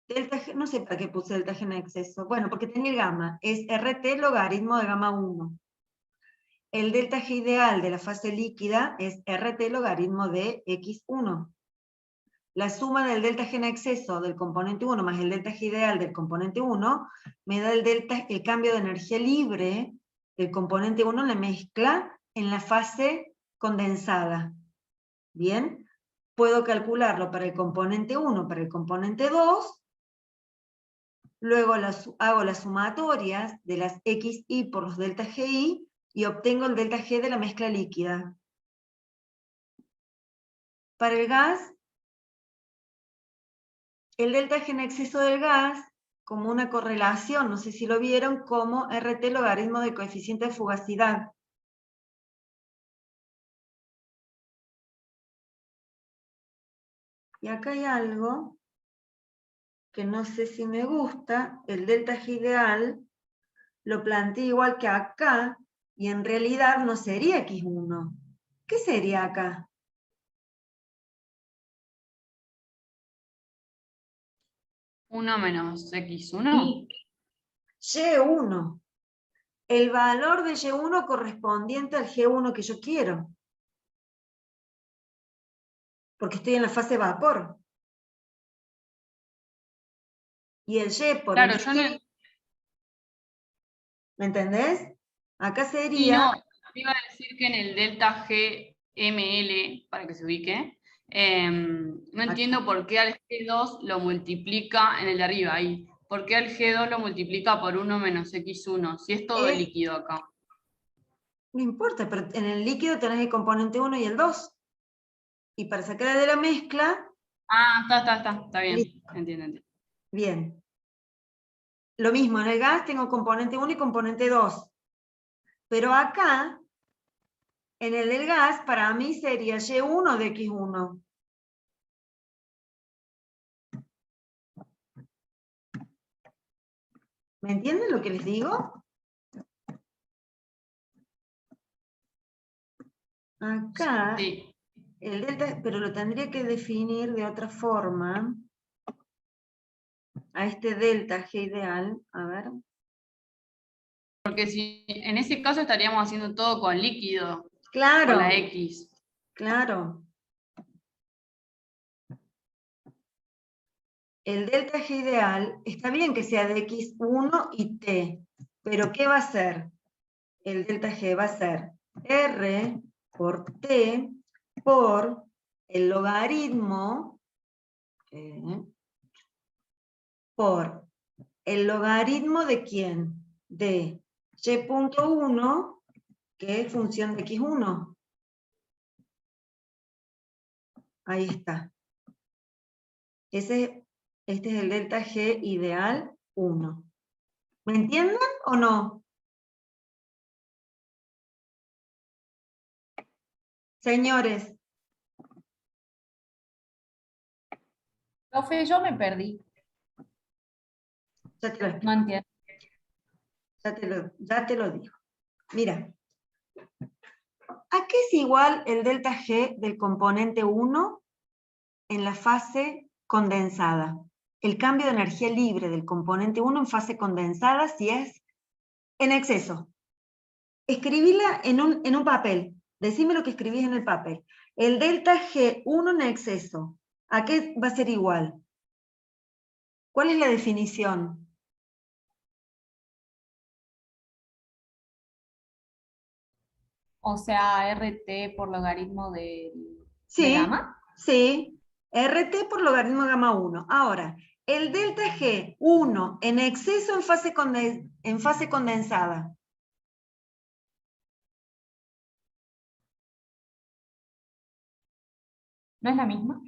Speaker 1: Delta G, no sé para qué puse delta G en exceso. Bueno, porque tenía el gamma. Es RT logaritmo de gamma 1. El delta G ideal de la fase líquida es RT logaritmo de X1. La suma del delta G en exceso del componente 1 más el delta G ideal del componente 1 me da el cambio de energía libre del componente 1 en la mezcla en la fase condensada. Bien, puedo calcularlo para el componente 1, para el componente 2, luego hago las sumatorias de las XI por los delta GI y obtengo el delta G de la mezcla líquida. Para el gas, el delta G en exceso del gas, como una correlación, no sé si lo vieron, como RT logaritmo del coeficiente de fugacidad. Y acá hay algo que no sé si me gusta, el delta G ideal, lo planteé igual que acá, y en realidad no sería X1. ¿Qué sería acá?
Speaker 8: ¿1 menos X1?
Speaker 1: Y1. El valor de Y1 correspondiente al G1 que yo quiero. Porque estoy en la fase vapor. Y el Y por
Speaker 8: Claro,
Speaker 1: el
Speaker 8: yo
Speaker 1: G,
Speaker 8: no,
Speaker 1: ¿me entendés? Acá
Speaker 8: sí,
Speaker 1: sería...
Speaker 8: no, iba a decir que en el delta GML, para que se ubique, no entiendo por qué al G2 lo multiplica en el de arriba, ahí. ¿Por qué al G2 lo multiplica por 1 menos X1? Si es todo líquido acá.
Speaker 1: No importa, pero en el líquido tenés el componente 1 y el 2. Y para sacar de la mezcla...
Speaker 8: Ah, está bien,
Speaker 1: listo.
Speaker 8: entiendo.
Speaker 1: Bien. Lo mismo, en el gas tengo componente 1 y componente 2. Pero acá, en el del gas, para mí sería Y1 de X1. ¿Me entienden lo que les digo? Acá,
Speaker 8: Sí.
Speaker 1: el delta, pero lo tendría que definir de otra forma. A este delta G ideal, a ver.
Speaker 8: Porque si en ese caso estaríamos haciendo todo con líquido,
Speaker 1: Claro.
Speaker 8: con la X.
Speaker 1: Claro. El delta G ideal, está bien que sea de X1 y T, pero ¿qué va a ser? El delta G va a ser R por T por el logaritmo por el logaritmo de quién? De Y.1, que es función de X1. Ahí está. Este es el delta G ideal 1. ¿Me entienden o no? Señores.
Speaker 11: Profe, yo me perdí.
Speaker 1: Ya te lo explico.
Speaker 11: No entiendo.
Speaker 1: Ya te lo digo. Mira. ¿A qué es igual el delta G del componente 1 en la fase condensada? El cambio de energía libre del componente 1 en fase condensada si es en exceso. Escribíla en un papel. Decime lo que escribís en el papel. El delta G1 en exceso, ¿a qué va a ser igual? ¿Cuál es la definición?
Speaker 11: O sea, RT por logaritmo de
Speaker 1: Sí,
Speaker 11: gamma.
Speaker 1: sí. RT por logaritmo gamma 1. Ahora, el delta G1 en exceso en fase condensada.
Speaker 11: ¿No es la misma?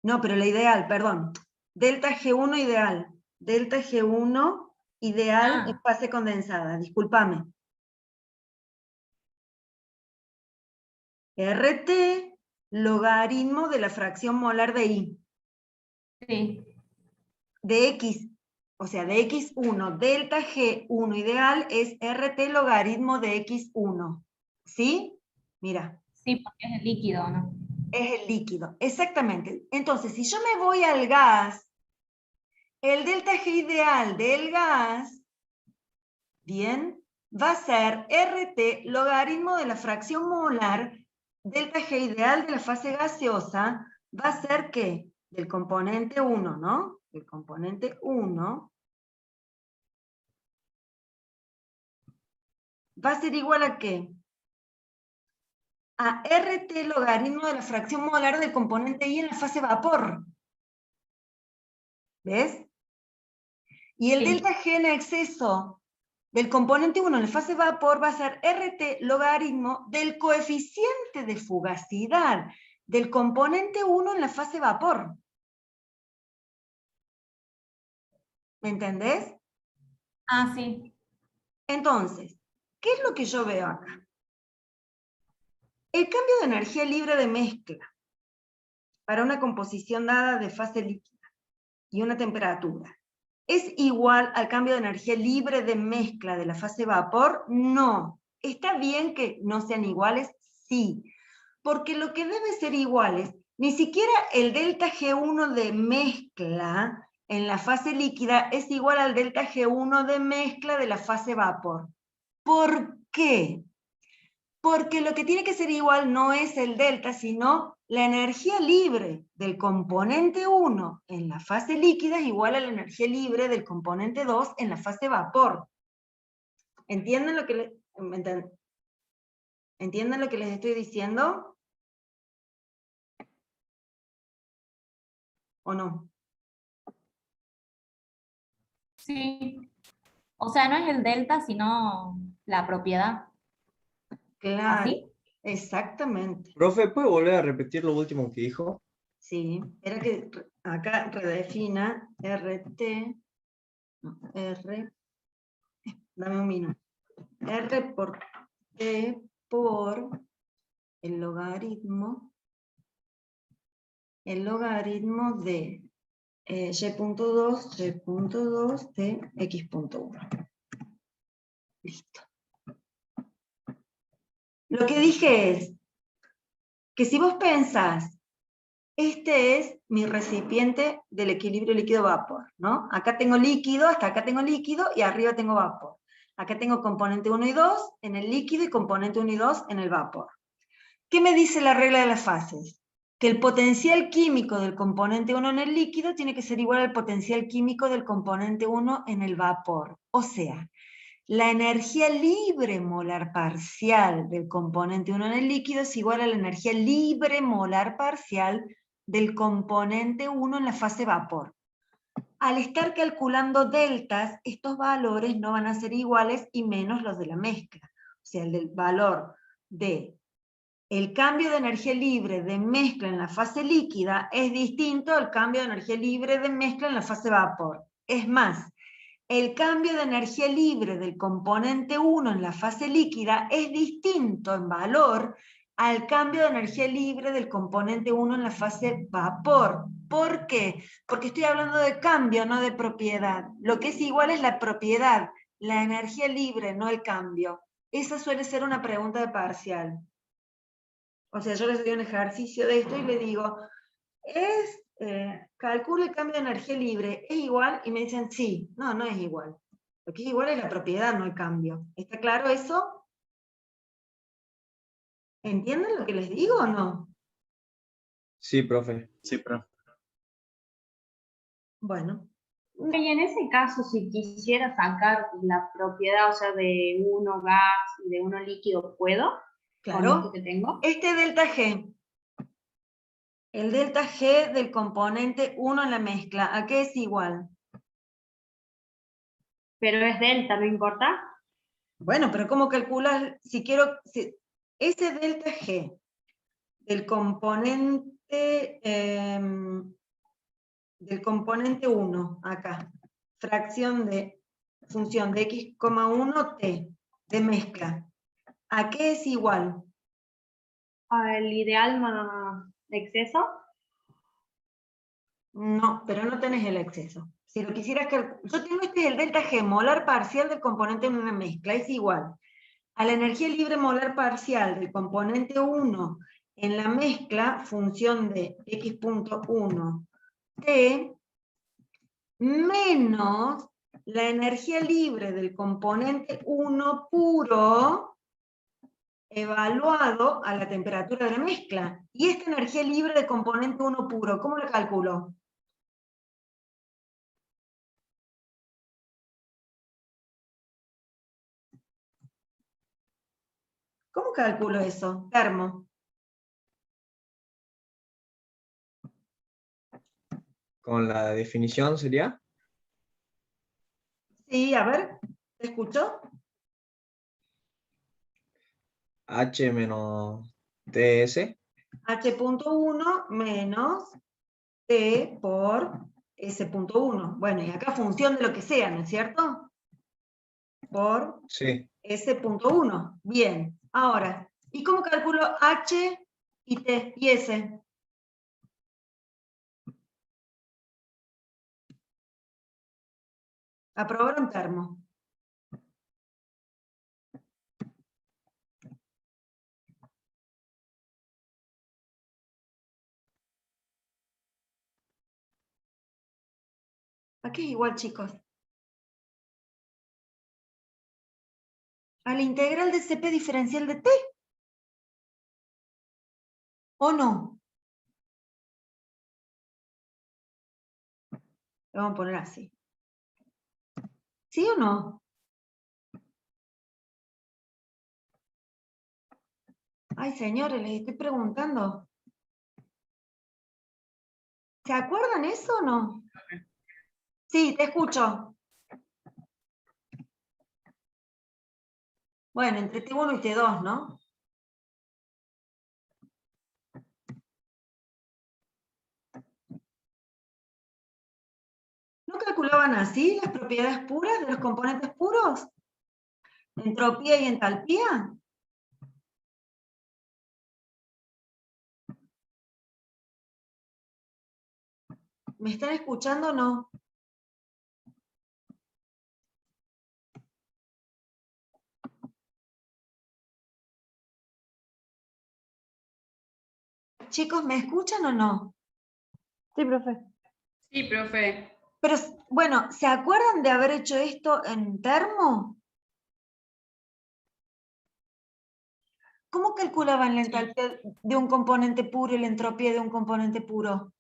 Speaker 1: No, pero la ideal, perdón. Delta G1 ideal. Delta G1 ideal en fase condensada. Discúlpame. RT logaritmo de la fracción molar de I.
Speaker 11: Sí.
Speaker 1: De X, o sea, de X1, delta G1 ideal es RT logaritmo de X1. ¿Sí? Mira.
Speaker 11: Sí, porque es el líquido, ¿no?
Speaker 1: Es el líquido, exactamente. Entonces, si yo me voy al gas, el delta G ideal del gas, bien, va a ser RT logaritmo de la fracción molar, delta G ideal de la fase gaseosa, va a ser ¿qué? Del componente 1, ¿no? El componente 1 va a ser igual a ¿qué? A RT logaritmo de la fracción molar del componente I en la fase vapor. ¿Ves? Y el
Speaker 11: Sí.
Speaker 1: delta G en exceso del componente 1 en la fase vapor va a ser RT logaritmo del coeficiente de fugacidad del componente 1 en la fase vapor. ¿Me entendés?
Speaker 11: Ah, sí.
Speaker 1: Entonces, ¿qué es lo que yo veo acá? El cambio de energía libre de mezcla para una composición dada de fase líquida y una temperatura ¿es igual al cambio de energía libre de mezcla de la fase vapor? No. ¿Está bien que no sean iguales? Sí. Porque lo que debe ser iguales, ni siquiera el delta G1 de mezcla en la fase líquida es igual al delta G1 de mezcla de la fase vapor. ¿Por qué? Porque lo que tiene que ser igual no es el delta, sino la energía libre del componente 1 en la fase líquida es igual a la energía libre del componente 2 en la fase vapor. ¿Entienden lo que ¿Entienden lo que les estoy diciendo? ¿O no?
Speaker 11: Sí. O sea, no es el delta, sino la propiedad.
Speaker 1: Claro,
Speaker 11: ¿Así?
Speaker 1: exactamente.
Speaker 7: Profe, ¿puede volver a repetir lo último que dijo?
Speaker 1: Sí, era que acá redefina RT, no, R, dame un minuto. R por T por el logaritmo de y.2, y.2 de x.1. Listo. Lo que dije es que si vos pensás, este es mi recipiente del equilibrio líquido-vapor, ¿no? Acá tengo líquido, hasta acá tengo líquido y arriba tengo vapor. Acá tengo componente 1 y 2 en el líquido y componente 1 y 2 en el vapor. ¿Qué me dice la regla de las fases? Que el potencial químico del componente 1 en el líquido tiene que ser igual al potencial químico del componente 1 en el vapor. O sea, la energía libre molar parcial del componente 1 en el líquido es igual a la energía libre molar parcial del componente 1 en la fase vapor. Al estar calculando deltas, estos valores no van a ser iguales y menos los de la mezcla. O sea, el del valor de el cambio de energía libre de mezcla en la fase líquida es distinto al cambio de energía libre de mezcla en la fase vapor. Es más, el cambio de energía libre del componente 1 en la fase líquida es distinto en valor al cambio de energía libre del componente 1 en la fase vapor. ¿Por qué? Porque estoy hablando de cambio, no de propiedad. Lo que es igual es la propiedad, la energía libre, no el cambio. Esa suele ser una pregunta de parcial. O sea, yo les doy un ejercicio de esto y le digo, calcula el cambio de energía libre, ¿es igual? Y me dicen, sí. No, no es igual. Lo que es igual es la propiedad, no el cambio. ¿Está claro eso? ¿Entienden lo que les digo o no?
Speaker 7: Sí, profe.
Speaker 1: Bueno.
Speaker 4: Y en ese caso, si quisiera sacar la propiedad, o sea, de uno gas y de uno líquido, ¿puedo?
Speaker 1: Claro.
Speaker 4: ¿Con esto que tengo?
Speaker 1: Este delta G. El delta G del componente 1 en la mezcla, ¿a qué es igual?
Speaker 4: Pero es delta, ¿no importa?
Speaker 1: Bueno, pero ¿cómo calculas? Ese delta G del componente 1, acá, fracción de función de x,1 t, de mezcla, ¿a qué es igual?
Speaker 4: al ideal más exceso.
Speaker 1: No, pero no tenés el exceso. Si lo quisieras yo tengo este es el delta G, molar parcial del componente en una mezcla, es igual a la energía libre molar parcial del componente 1 en la mezcla, función de x.1 T, menos la energía libre del componente 1 puro, evaluado a la temperatura de la mezcla. Y esta energía libre de componente 1 puro, ¿cómo la calculo? ¿Cómo calculo eso? Termo.
Speaker 7: Con la definición sería
Speaker 1: Sí, a ver, ¿te escucho?
Speaker 7: H menos TS.
Speaker 1: H.1 menos T por S.1. Bueno, y acá función de lo que sea, ¿no es cierto? Por
Speaker 7: Sí.
Speaker 1: S.1. Bien, ahora, ¿y cómo calculo H y T y S? Aprobaron termo. Aquí es igual, chicos. A la integral de CP diferencial de T. ¿O no? Lo vamos a poner así. ¿Sí o no? Ay, señores, les estoy preguntando. ¿Se acuerdan eso o no? Sí, te escucho. Bueno, entre T1 y T2, ¿no? ¿No calculaban así las propiedades puras de los componentes puros? ¿Entropía y entalpía? ¿Me están escuchando o no? Chicos, ¿me escuchan o no?
Speaker 9: Sí, profe.
Speaker 8: Sí, profe.
Speaker 1: Pero, bueno, ¿se acuerdan de haber hecho esto en termo? ¿Cómo calculaban la entalpía de un componente puro y la entropía de un componente puro?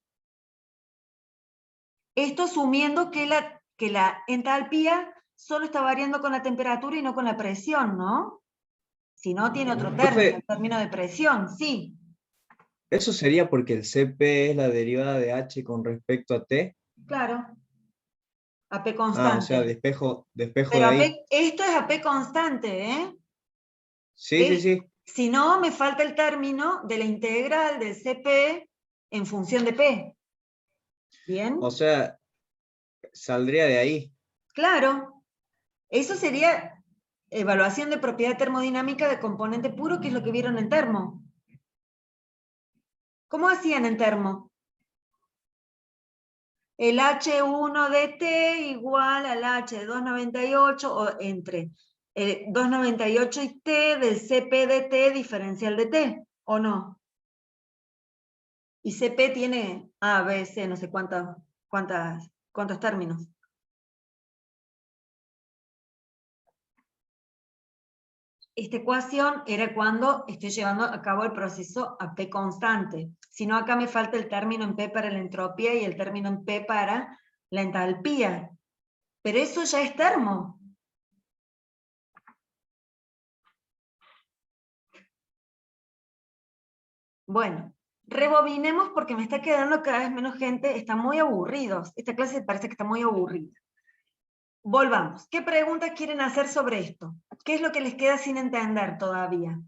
Speaker 1: Esto asumiendo que la entalpía solo está variando con la temperatura y no con la presión, ¿no? Si no, tiene otro término,
Speaker 7: Profe,
Speaker 1: el término de presión, sí.
Speaker 7: eso sería porque el CP es la derivada de H con respecto a T.
Speaker 1: Claro. AP
Speaker 7: Ah, o sea,
Speaker 1: constante.
Speaker 7: despejo de
Speaker 1: Pero
Speaker 7: ahí.
Speaker 1: esto es AP constante, ¿eh?
Speaker 7: Sí, sí, sí.
Speaker 1: Si no, me falta el término de la integral del CP en función de P. ¿Bien?
Speaker 7: O sea, saldría de ahí.
Speaker 1: Claro. Eso sería evaluación de propiedad termodinámica de componente puro, que es lo que vieron en termo. ¿Cómo hacían en termo? El H1 de T igual al H de 298 o entre 298 y T del CP de T diferencial de T, ¿o no? Y CP tiene A, B, C, no sé cuántos términos. Esta ecuación era cuando estoy llevando a cabo el proceso a P constante. Si no, acá me falta el término en P para la entropía y el término en P para la entalpía. Pero eso ya es termo. Bueno, rebobinemos porque me está quedando cada vez menos gente, están muy aburridos. Esta clase parece que está muy aburrida. Volvamos. ¿Qué preguntas quieren hacer sobre esto? ¿Qué es lo que les queda sin entender todavía?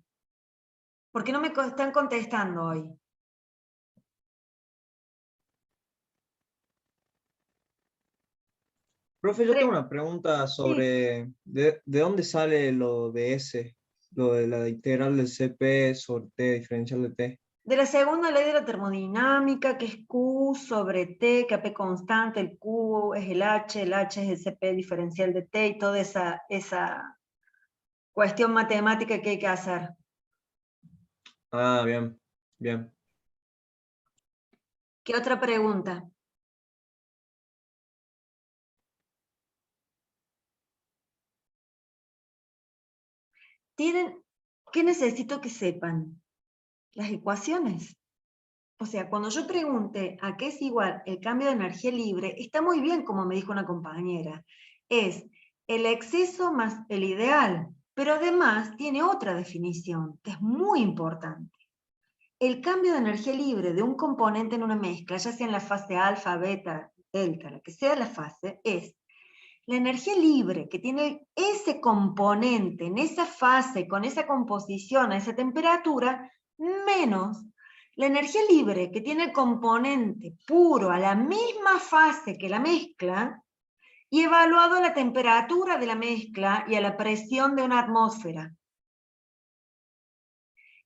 Speaker 1: ¿Por qué no me están contestando hoy?
Speaker 7: Profe, yo tengo una pregunta
Speaker 1: Sí.
Speaker 7: sobre de dónde sale lo de S. lo de la integral del CP sobre T diferencial de T.
Speaker 1: De la segunda ley de la termodinámica, que es Q sobre T, que P constante, el Q es el H es el CP diferencial de T, y toda esa cuestión matemática que hay que hacer.
Speaker 7: Ah, bien, bien.
Speaker 1: ¿Qué otra pregunta? ¿Qué necesito que sepan? Las ecuaciones. O sea, cuando yo pregunte a qué es igual el cambio de energía libre, está muy bien, como me dijo una compañera. Es el exceso más el ideal, pero además tiene otra definición, que es muy importante. El cambio de energía libre de un componente en una mezcla, ya sea en la fase alfa, beta, delta, la que sea la fase, es la energía libre que tiene ese componente en esa fase, con esa composición, a esa temperatura, menos la energía libre que tiene el componente puro a la misma fase que la mezcla, y evaluado a la temperatura de la mezcla y a la presión de una atmósfera.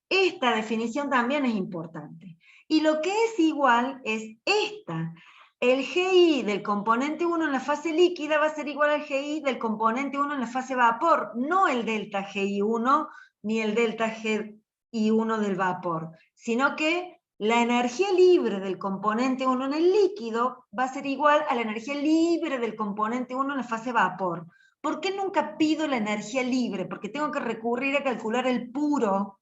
Speaker 1: Esta definición también es importante. Y lo que es igual es esta. El GI del componente 1 en la fase líquida va a ser igual al GI del componente 1 en la fase vapor, no el delta GI1 ni el delta GI1 del vapor, sino que la energía libre del componente 1 en el líquido va a ser igual a la energía libre del componente 1 en la fase vapor. ¿Por qué nunca pido la energía libre? Porque tengo que recurrir a calcular el puro.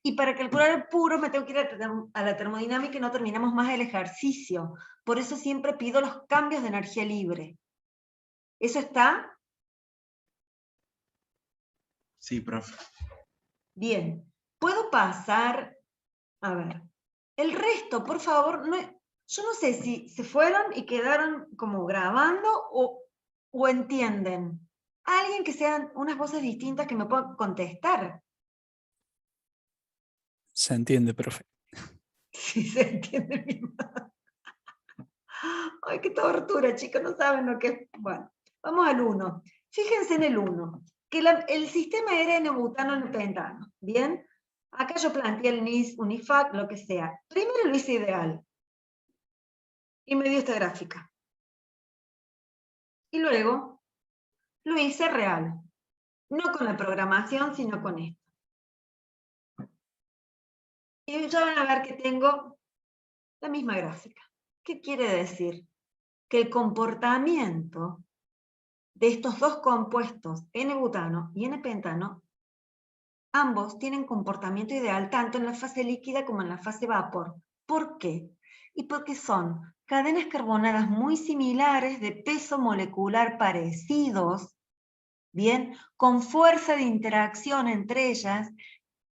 Speaker 1: Y para calcular el puro me tengo que ir a la termodinámica y no terminamos más el ejercicio. Por eso siempre pido los cambios de energía libre. ¿Eso está?
Speaker 12: Sí, profe.
Speaker 1: Bien. ¿Puedo pasar? A ver. El resto, por favor, yo no sé si se fueron y quedaron como grabando o entienden. Alguien que sean unas voces distintas que me pueda contestar.
Speaker 12: Se entiende, profe.
Speaker 1: Sí, se entiende mi madre. Ay, qué tortura, chicos, no saben lo que es. Bueno, vamos al 1. Fíjense en el 1, que el sistema era N-butano en pentano, ¿bien? Acá yo planteé el NIS, UNIFAC, lo que sea. Primero lo hice ideal. Y me dio esta gráfica. Y luego lo hice real. No con la programación, sino con esto. Y ya van a ver que tengo la misma gráfica. ¿Qué quiere decir? Que el comportamiento de estos dos compuestos, N-butano y N-pentano, ambos tienen comportamiento ideal tanto en la fase líquida como en la fase vapor. ¿Por qué? Y porque son cadenas carbonadas muy similares, de peso molecular parecidos, ¿bien? Con fuerza de interacción entre ellas,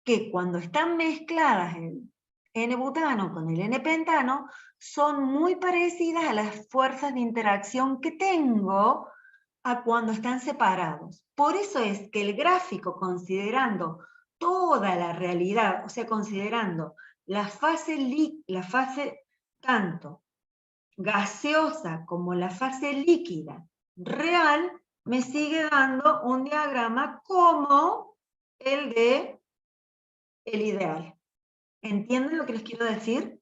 Speaker 1: que cuando están mezcladas el N-butano con el N-pentano, son muy parecidas a las fuerzas de interacción que tengo a cuando están separados. Por eso es que el gráfico, considerando toda la realidad, o sea, considerando la fase tanto gaseosa como la fase líquida real, me sigue dando un diagrama como el de el ideal. ¿Entienden lo que les quiero decir?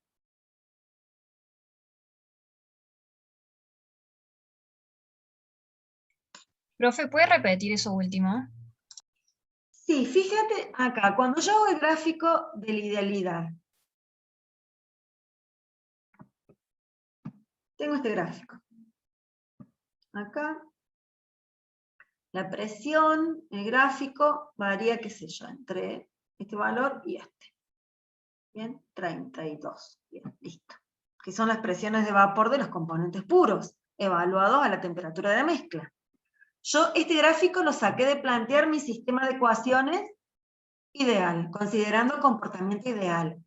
Speaker 13: Profe, ¿puede repetir eso último?
Speaker 1: Sí, fíjate acá, cuando yo hago el gráfico de la idealidad, tengo este gráfico. Acá, la presión, el gráfico varía, qué sé yo, entre este valor y este. Bien, 32. Bien, listo. Que son las presiones de vapor de los componentes puros, evaluados a la temperatura de mezcla. Yo este gráfico lo saqué de plantear mi sistema de ecuaciones ideal, considerando el comportamiento ideal.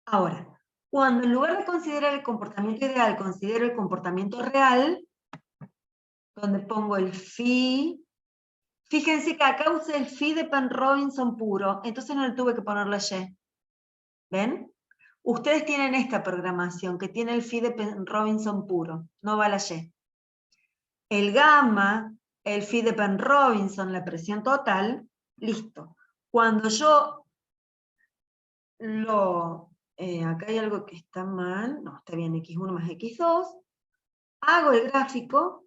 Speaker 1: Ahora, cuando en lugar de considerar el comportamiento ideal, considero el comportamiento real, donde pongo el phi, fíjense que acá usé el phi de Penrobinson puro, entonces no le tuve que poner la y. ¿Ven? Ustedes tienen esta programación, que tiene el phi de Penrobinson puro, no va la y. El gamma, el phi de Penrobinson, la presión total, listo. Cuando yo acá hay algo que está mal, no, está bien, x1 más x2, hago el gráfico,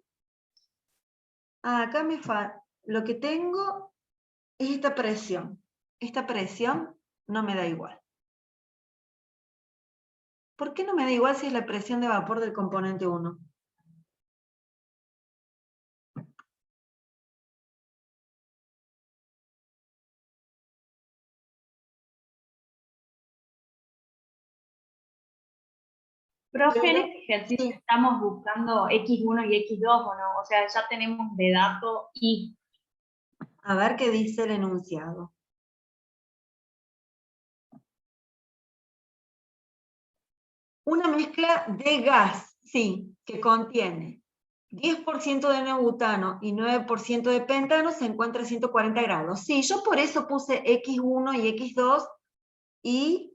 Speaker 1: acá lo que tengo es esta presión no me da igual. ¿Por qué no me da igual si es la presión de vapor del componente 1?
Speaker 4: Profe, en este ejercicio estamos buscando X1 y X2, ¿o no? O sea, ya tenemos de dato Y.
Speaker 1: A ver qué dice el enunciado. Una mezcla de gas, sí, que contiene 10% de neobutano y 9% de pentano se encuentra a 140 grados. Sí, yo por eso puse X1 y X2 y...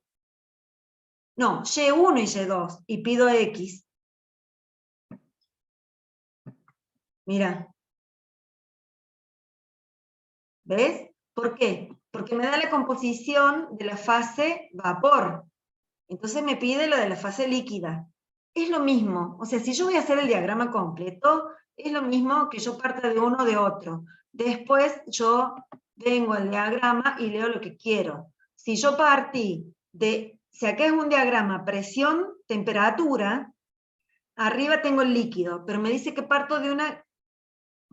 Speaker 1: No, Y1 y Y2 y pido X. Mira. ¿Ves? ¿Por qué? Porque me da la composición de la fase vapor. Entonces me pide lo de la fase líquida. Es lo mismo. O sea, si yo voy a hacer el diagrama completo, es lo mismo que yo parta de uno o de otro. Después yo vengo al diagrama y leo lo que quiero. Si yo partí de, si acá es un diagrama presión, temperatura, arriba tengo el líquido, pero me dice que parto de una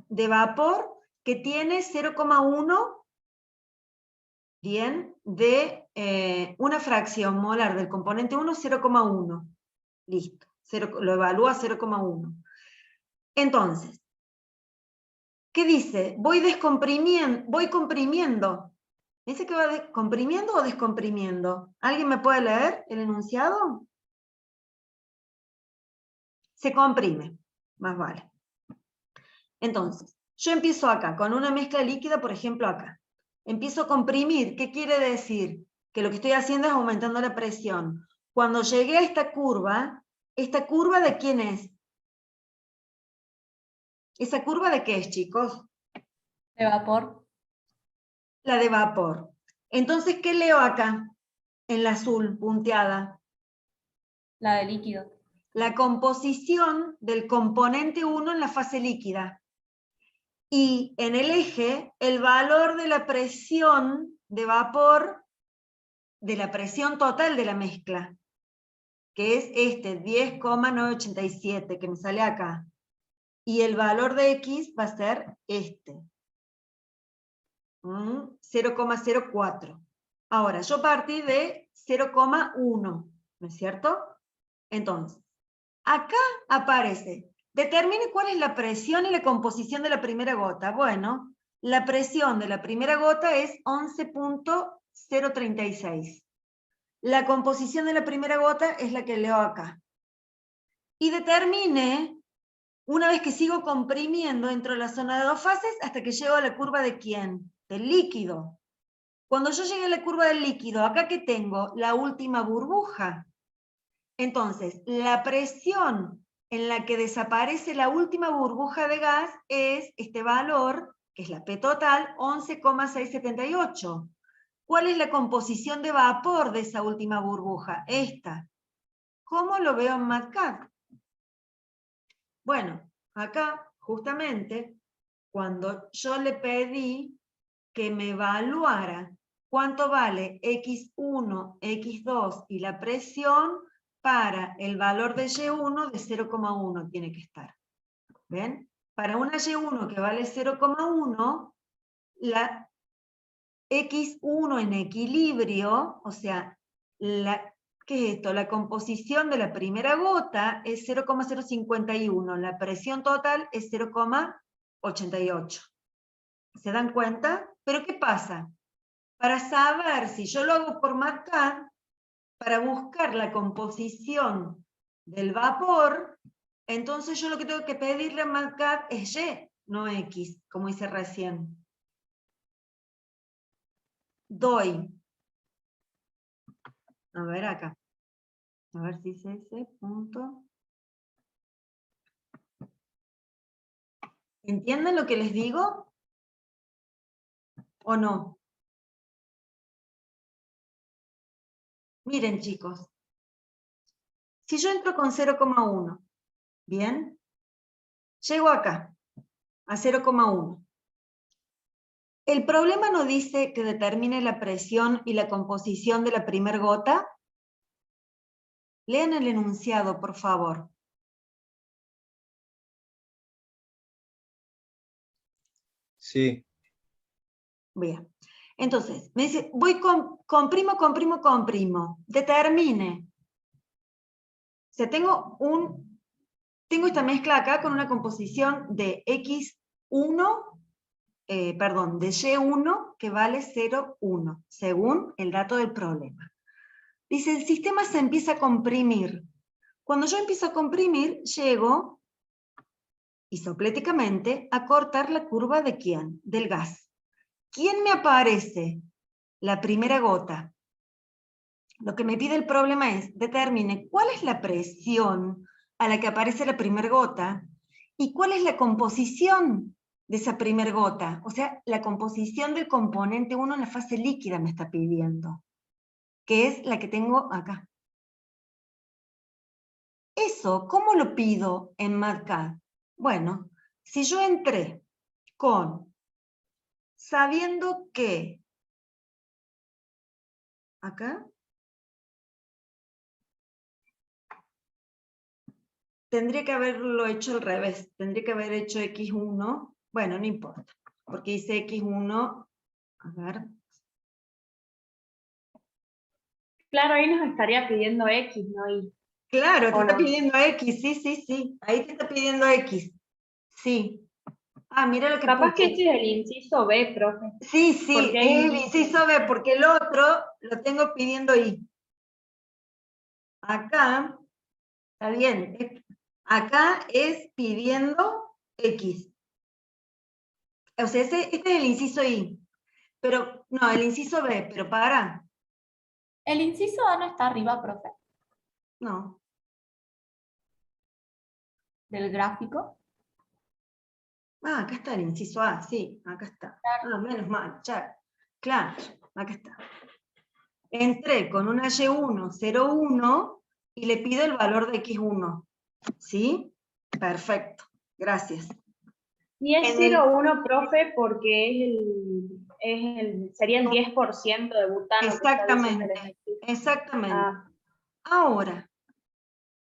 Speaker 1: de vapor que tiene 0,1, bien, de una fracción molar del componente 1, 0,1. Listo, lo evalúa 0,1. Entonces, ¿qué dice? Voy comprimiendo. ¿Dice que va comprimiendo o descomprimiendo? ¿Alguien me puede leer el enunciado? Se comprime, más vale. Entonces, yo empiezo acá, con una mezcla líquida, por ejemplo acá. Empiezo a comprimir. ¿Qué quiere decir? Que lo que estoy haciendo es aumentando la presión. Cuando llegué a ¿esta curva de quién es? ¿Esa curva de qué es, chicos?
Speaker 11: De vapor.
Speaker 1: La de vapor. Entonces, ¿qué leo acá? En la azul, punteada.
Speaker 11: La de líquido.
Speaker 1: La composición del componente 1 en la fase líquida. Y en el eje, el valor de la presión de vapor, de la presión total de la mezcla, que es este, 10,987, que me sale acá. Y el valor de X va a ser este. 0,04. Ahora, yo partí de 0,1, ¿no es cierto? Entonces, acá aparece, determine cuál es la presión y la composición de la primera gota. Bueno, la presión de la primera gota es 11,036. La composición de la primera gota es la que leo acá. Y determine, una vez que sigo comprimiendo, entro en la zona de dos fases hasta que llego a la curva de ¿quién? Del líquido. Cuando yo llegue a la curva del líquido, acá que tengo la última burbuja. Entonces, la presión en la que desaparece la última burbuja de gas es este valor, que es la P total, 11,678. ¿Cuál es la composición de vapor de esa última burbuja? Esta. ¿Cómo lo veo en MATCAD? Bueno, acá, justamente, cuando yo le pedí que me evaluara cuánto vale X1, X2 y la presión para el valor de Y1 de 0,1 tiene que estar. ¿Ven? Para una Y1 que vale 0,1, la X1 en equilibrio, o sea, ¿qué es esto? La composición de la primera gota es 0,051, la presión total es 0,88. ¿Se dan cuenta? ¿Pero qué pasa? Para saber si yo lo hago por MATCAD, para buscar la composición del vapor, entonces yo lo que tengo que pedirle a MATCAD es Y, no X, como hice recién. Doy. A ver acá. A ver si es ese punto. ¿Entienden lo que les digo? ¿O no? Miren, chicos. Si yo entro con 0,1, ¿bien? Llego acá, a 0,1. ¿El problema no dice que determine la presión y la composición de la primer gota? Lean el enunciado, por favor.
Speaker 7: Sí.
Speaker 1: Bien. Entonces, me dice, voy comprimo. Determine. O sea, tengo esta mezcla acá con una composición de X1, de Y1 que vale 0,1, según el dato del problema. Dice, el sistema se empieza a comprimir. Cuando yo empiezo a comprimir, llego, isopléticamente, a cortar la curva de ¿quién? Del gas. ¿Quién me aparece? La primera gota. Lo que me pide el problema es, determine cuál es la presión a la que aparece la primera gota y cuál es la composición de esa primera gota. O sea, la composición del componente 1 en la fase líquida me está pidiendo, que es la que tengo acá. Eso, ¿cómo lo pido en MATCAD? Bueno, si yo entré sabiendo que, acá, tendría que haberlo hecho al revés, tendría que haber hecho X1, bueno, no importa, porque hice X1, a ver.
Speaker 4: Claro, ahí nos estaría pidiendo X, ¿no? Y,
Speaker 1: Claro, te
Speaker 4: ¿o
Speaker 1: está
Speaker 4: no?
Speaker 1: pidiendo X, sí, ahí te está pidiendo X, sí. Ah, mira lo que
Speaker 4: Capaz que
Speaker 1: puse.
Speaker 4: este es el inciso B, profe.
Speaker 1: Sí,
Speaker 4: Porque
Speaker 1: es
Speaker 4: ahí
Speaker 1: el
Speaker 4: dice-
Speaker 1: inciso B, porque el otro lo tengo pidiendo Y. Acá, está bien, acá es pidiendo X. O sea, este es el inciso I. Pero, no, el inciso B, pero para.
Speaker 11: El inciso A no está arriba, profe,
Speaker 1: No.
Speaker 11: del gráfico.
Speaker 1: Ah, acá está el inciso A, sí, acá está. Ah, menos mal, ya. Claro, acá está. Entré con una Y1, 0,1 y le pido el valor de X1. ¿Sí? Perfecto, gracias.
Speaker 4: Y es
Speaker 1: En el-
Speaker 4: 0,1, profe, porque sería el 10% de butano que está diciendo el
Speaker 1: Exactamente,
Speaker 4: ejercicio.
Speaker 1: exactamente.
Speaker 4: Ah,
Speaker 1: Ahora,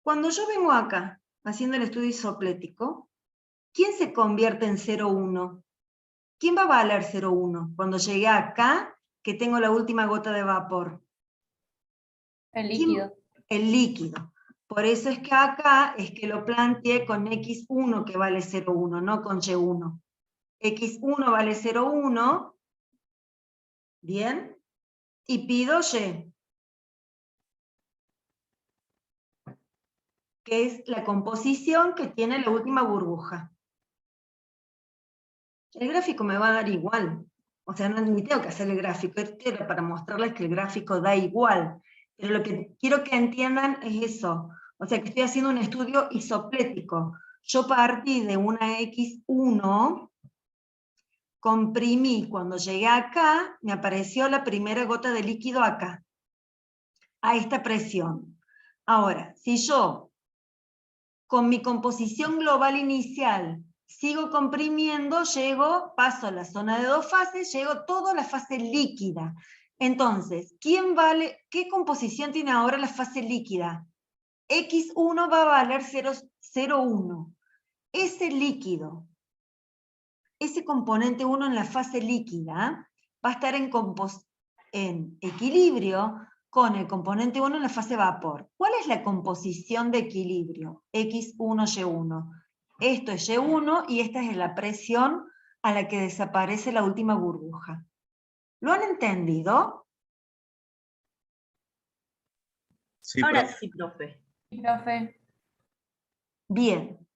Speaker 1: cuando yo vengo acá, haciendo el estudio isoplético, ¿quién se convierte en 0,1? ¿Quién va a valer 0,1? Cuando llegué acá, que tengo la última gota de vapor.
Speaker 11: El líquido.
Speaker 1: El líquido. Por eso es que acá es que lo planteé con X1 que vale 0,1, no con Y1. X1 vale 0,1, bien, y pido Y, que es la composición que tiene la última burbuja. El gráfico me va a dar igual, o sea, no ni tengo que hacer el gráfico, esto era para mostrarles que el gráfico da igual, pero lo que quiero que entiendan es eso, o sea, que estoy haciendo un estudio isoplético. Yo partí de una X1, comprimí, cuando llegué acá, me apareció la primera gota de líquido acá, a esta presión. Ahora, si yo, con mi composición global inicial, sigo comprimiendo, paso a la zona de dos fases, llego todo a la fase líquida. Entonces, ¿qué composición tiene ahora la fase líquida? X1 va a valer 0,1. Ese líquido, ese componente 1 en la fase líquida, va a estar en equilibrio con el componente 1 en la fase vapor. ¿Cuál es la composición de equilibrio? X1, Y1. Esto es Y1 y esta es la presión a la que desaparece la última burbuja. ¿Lo han entendido?
Speaker 12: Sí,
Speaker 9: Ahora
Speaker 12: profe.
Speaker 9: sí, profe.
Speaker 11: Sí, profe.
Speaker 1: Bien.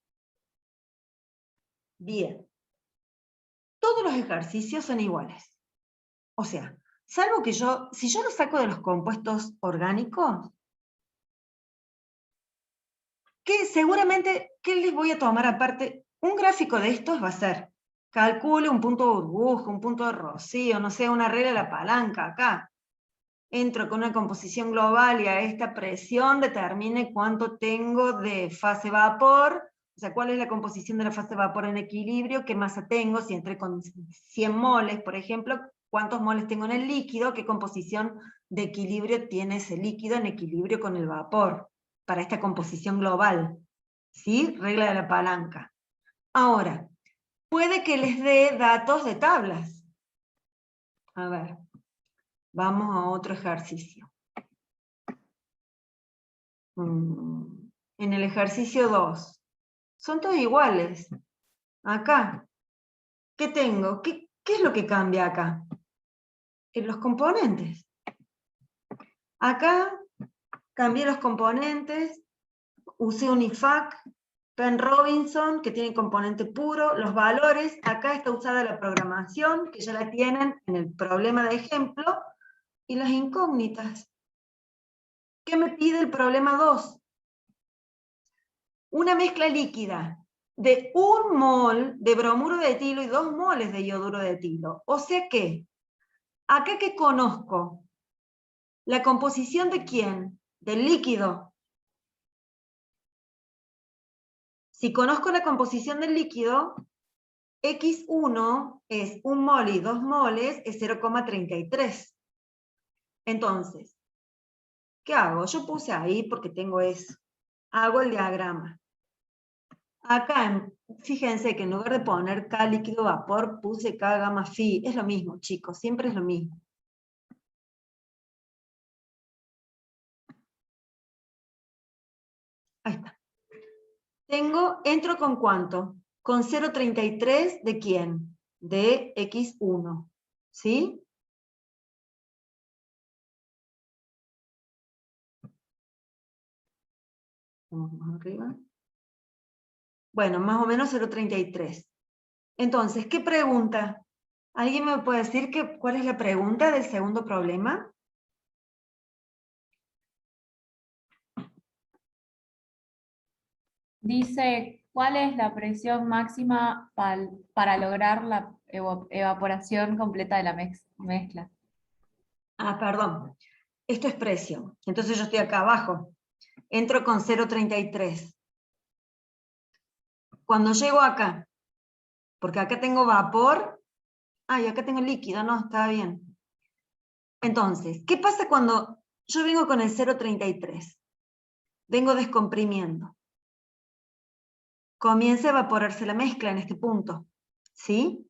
Speaker 1: Bien. Todos los ejercicios son iguales. O sea, salvo que si yo lo saco de los compuestos orgánicos, que seguramente, ¿qué les voy a tomar aparte? Un gráfico de estos va a ser, calcule un punto de burbuja, un punto de rocío, no sé, una regla de la palanca acá. entro con una composición global y a esta presión determine cuánto tengo de fase vapor, o sea, cuál es la composición de la fase vapor en equilibrio, qué masa tengo, si entré con 100 moles, por ejemplo, cuántos moles tengo en el líquido, qué composición de equilibrio tiene ese líquido en equilibrio con el vapor, para esta composición global. ¿Sí? Regla de la palanca. Ahora, puede que les dé datos de tablas. A ver, vamos a otro ejercicio. En el ejercicio 2, son todos iguales. Acá, ¿qué tengo? ¿Qué es lo que cambia acá? En los componentes. Acá, cambié los componentes, usé Unifac, Penn Robinson, que tiene componente puro, los valores, acá está usada la programación, que ya la tienen en el problema de ejemplo, y las incógnitas. ¿Qué me pide el problema 2? Una mezcla líquida de 1 mol de bromuro de etilo y 2 moles de ioduro de etilo. O sea que, acá que conozco, ¿la composición de quién? Del líquido. Si conozco la composición del líquido, X1 es 1 mol y 2 moles, es 0,33. Entonces, ¿qué hago? Yo puse ahí porque tengo eso. Hago el diagrama. Acá, fíjense que en lugar de poner K líquido vapor, puse K gamma phi. Es lo mismo, chicos, siempre es lo mismo. Ahí está. Entro con ¿cuánto? Con 0,33 ¿de quién? De X1. ¿Sí? Vamos más arriba. Bueno, más o menos 0,33. Entonces, ¿qué pregunta? ¿Alguien me puede decir cuál es la pregunta del segundo problema?
Speaker 11: Dice, ¿cuál es la presión máxima para lograr la evaporación completa de la mezcla?
Speaker 1: Ah, perdón. Esto es presión. Entonces yo estoy acá abajo. Entro con 0,33. Cuando llego acá, porque acá tengo vapor, y acá tengo líquido, no, está bien. Entonces, ¿qué pasa cuando yo vengo con el 0,33? Vengo descomprimiendo. Comienza a evaporarse la mezcla en este punto, ¿sí?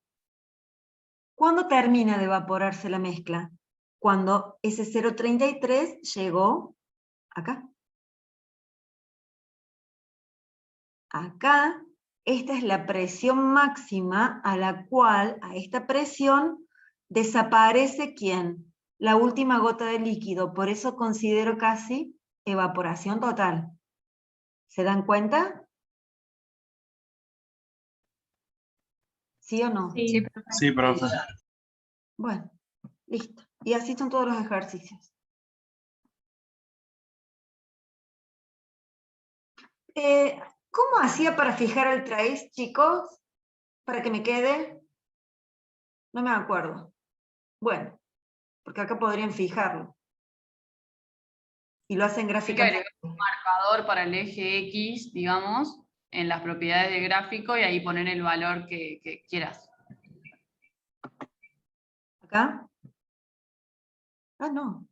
Speaker 1: ¿Cuándo termina de evaporarse la mezcla? Cuando ese 0,33 llegó acá. Acá, esta es la presión máxima a la cual, a esta presión, desaparece ¿quién? La última gota de líquido. Por eso considero casi evaporación total. ¿Se dan cuenta? ¿Sí o no?
Speaker 11: Sí,
Speaker 12: Sí, profe.
Speaker 1: Bueno, listo. Y así son todos los ejercicios. ¿Cómo hacía para fijar el trace, chicos? Para que me quede. No me acuerdo. Bueno, porque acá podrían fijarlo. Y lo hacen
Speaker 8: Hay que
Speaker 1: gráficamente.
Speaker 8: agregar un marcador para el eje X, digamos, en las propiedades del gráfico y ahí poner el valor que quieras.
Speaker 1: ¿Acá? Ah, no.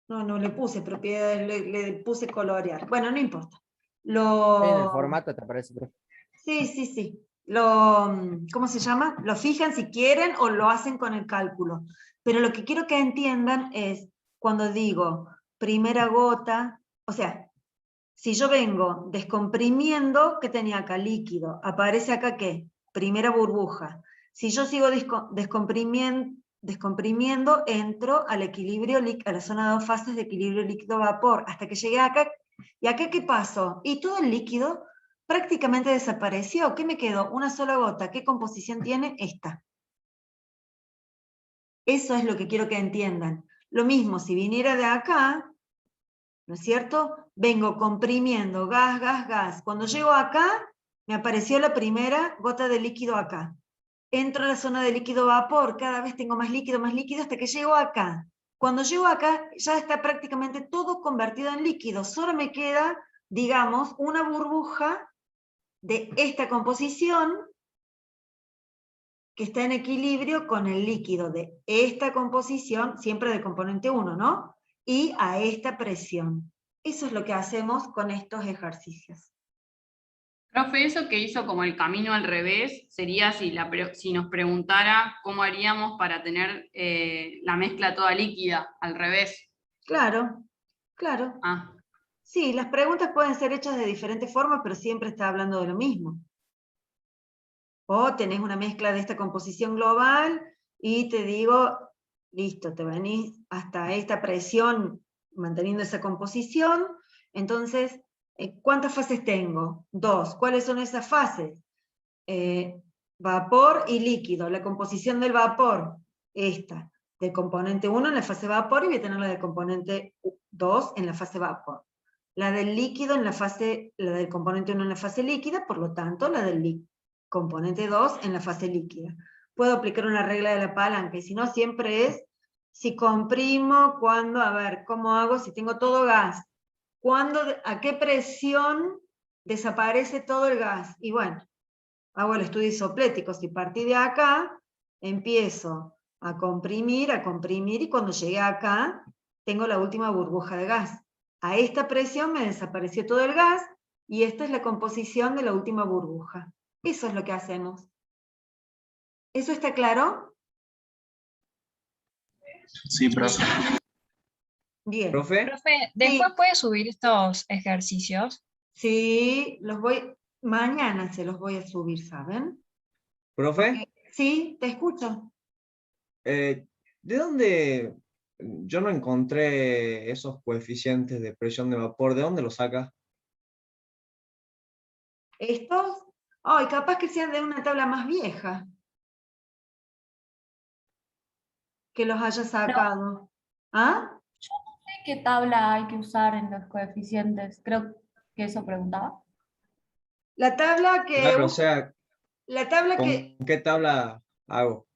Speaker 1: No le puse propiedades, le puse colorear. Bueno, no importa.
Speaker 14: En el formato te aparece, profe.
Speaker 1: Sí. ¿Cómo se llama? Lo fijan si quieren o lo hacen con el cálculo. Pero lo que quiero que entiendan es, cuando digo primera gota, o sea, si yo vengo descomprimiendo, ¿qué tenía acá? Líquido. ¿Aparece acá qué? Primera burbuja. Si yo sigo descomprimiendo, entro al equilibrio, a la zona de 2 fases de equilibrio líquido-vapor, hasta que llegué acá. ¿Y acá qué pasó? Y todo el líquido prácticamente desapareció. ¿Qué me quedó? Una sola gota. ¿Qué composición tiene? Esta. Eso es lo que quiero que entiendan. Lo mismo, si viniera de acá, ¿no es cierto? Vengo comprimiendo, gas. Cuando llego acá, me apareció la primera gota de líquido acá. Entro a la zona de líquido-vapor, cada vez tengo más líquido, hasta que llego acá. Cuando llego acá, ya está prácticamente todo convertido en líquido. Solo me queda, digamos, una burbuja de esta composición que está en equilibrio con el líquido de esta composición, siempre de componente 1, ¿no? Y a esta presión. Eso es lo que hacemos con estos ejercicios.
Speaker 8: Profe, eso que hizo como el camino al revés, sería si nos preguntara cómo haríamos para tener la mezcla toda líquida, al revés.
Speaker 1: Claro, claro.
Speaker 8: Ah,
Speaker 1: Sí, las preguntas pueden ser hechas de diferentes formas, pero siempre está hablando de lo mismo. O tenés una mezcla de esta composición global y te digo, listo, te venís hasta esta presión manteniendo esa composición, entonces, ¿cuántas fases tengo? 2. ¿Cuáles son esas fases? Vapor y líquido. La composición del vapor, esta, del componente 1 en la fase vapor, y voy a tener la del componente 2 en la fase vapor. La del líquido en la fase, la del componente 1 en la fase líquida, por lo tanto, la del componente 2 en la fase líquida. Puedo aplicar una regla de la palanca, y si no, siempre es, si comprimo, cuando, a ver, ¿cómo hago si tengo todo gas? ¿A qué presión desaparece todo el gas? Y bueno, hago el estudio isoplético. Si partí de acá, empiezo a comprimir, y cuando llegué acá, tengo la última burbuja de gas. A esta presión me desapareció todo el gas, y esta es la composición de la última burbuja. Eso es lo que hacemos. ¿Eso está claro?
Speaker 12: Sí, profe.
Speaker 1: Bien.
Speaker 7: ¿Profe?
Speaker 13: Profe, ¿después puede subir estos ejercicios?
Speaker 1: Sí, mañana se los voy a subir, ¿saben?
Speaker 7: ¿Profe?
Speaker 1: Sí, te escucho.
Speaker 7: ¿De dónde? Yo no encontré esos coeficientes de presión de vapor. ¿De dónde los saca?
Speaker 1: ¿Estos? Ay, capaz que sean de una tabla más vieja. Que los haya sacado. ¿Ah?
Speaker 11: ¿Qué tabla hay que usar en los coeficientes? Creo que eso preguntaba.
Speaker 1: La tabla que...
Speaker 7: Claro, o sea,
Speaker 1: La tabla
Speaker 7: ¿con
Speaker 1: que...
Speaker 7: qué tabla hago?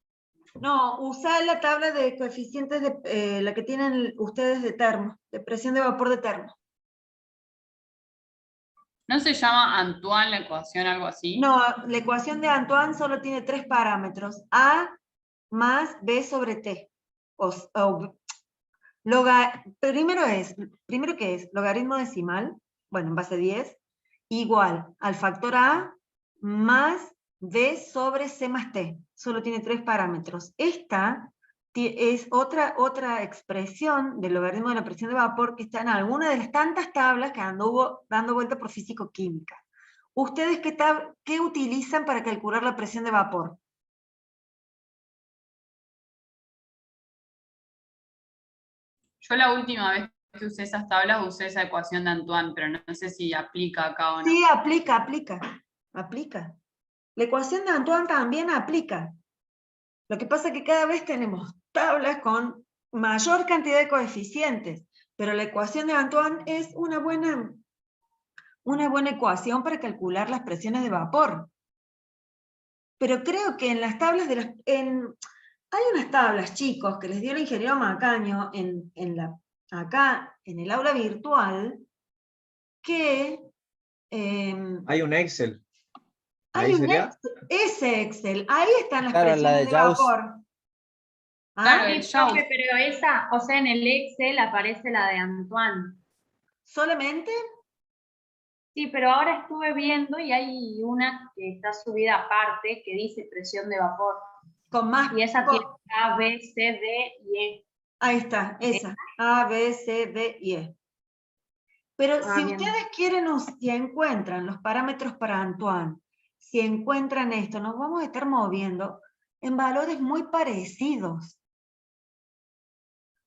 Speaker 1: No, usá la tabla de coeficientes de la que tienen ustedes de termo, de presión de vapor de termo.
Speaker 8: ¿no se llama Antoine la ecuación, algo así?
Speaker 1: No, la ecuación de Antoine solo tiene 3 parámetros. A más B sobre T. Primero que es logaritmo decimal, bueno, en base 10, igual al factor A más B sobre C más T. Solo tiene 3 parámetros. Esta es otra expresión del logaritmo de la presión de vapor que está en alguna de las tantas tablas que anduvo dando vuelta por físico-química. ¿Ustedes qué utilizan para calcular la presión de vapor?
Speaker 8: Yo la última vez que usé esas tablas usé esa ecuación de Antoine, pero no sé si aplica acá o no.
Speaker 1: Sí, aplica. La ecuación de Antoine también aplica. Lo que pasa es que cada vez tenemos tablas con mayor cantidad de coeficientes, pero la ecuación de Antoine es una buena ecuación para calcular las presiones de vapor. Pero creo que en las tablas hay unas tablas, chicos, que les dio el ingeniero Macaño acá en el aula virtual, que...
Speaker 7: Hay un Excel.
Speaker 1: hay
Speaker 7: ¿Ahí
Speaker 1: un
Speaker 7: sería?
Speaker 1: ese Excel, ahí están las
Speaker 14: Claro, la
Speaker 1: presiones
Speaker 14: de
Speaker 1: de
Speaker 14: Gauss.
Speaker 1: vapor.
Speaker 8: Claro,
Speaker 4: Sí,
Speaker 8: el Gauss.
Speaker 4: profe, pero esa, o sea, en el Excel aparece la de Antoine.
Speaker 1: ¿Solamente?
Speaker 4: Sí, pero ahora estuve viendo y hay una que está subida aparte que dice presión de vapor.
Speaker 1: Con más...
Speaker 4: Y esa tiene A, B, C, D y E.
Speaker 1: Ahí está, esa. A, B, C, D y E. Pero si
Speaker 4: bien.
Speaker 1: ustedes quieren, si encuentran los parámetros para Antoine, si encuentran esto, nos vamos a estar moviendo en valores muy parecidos.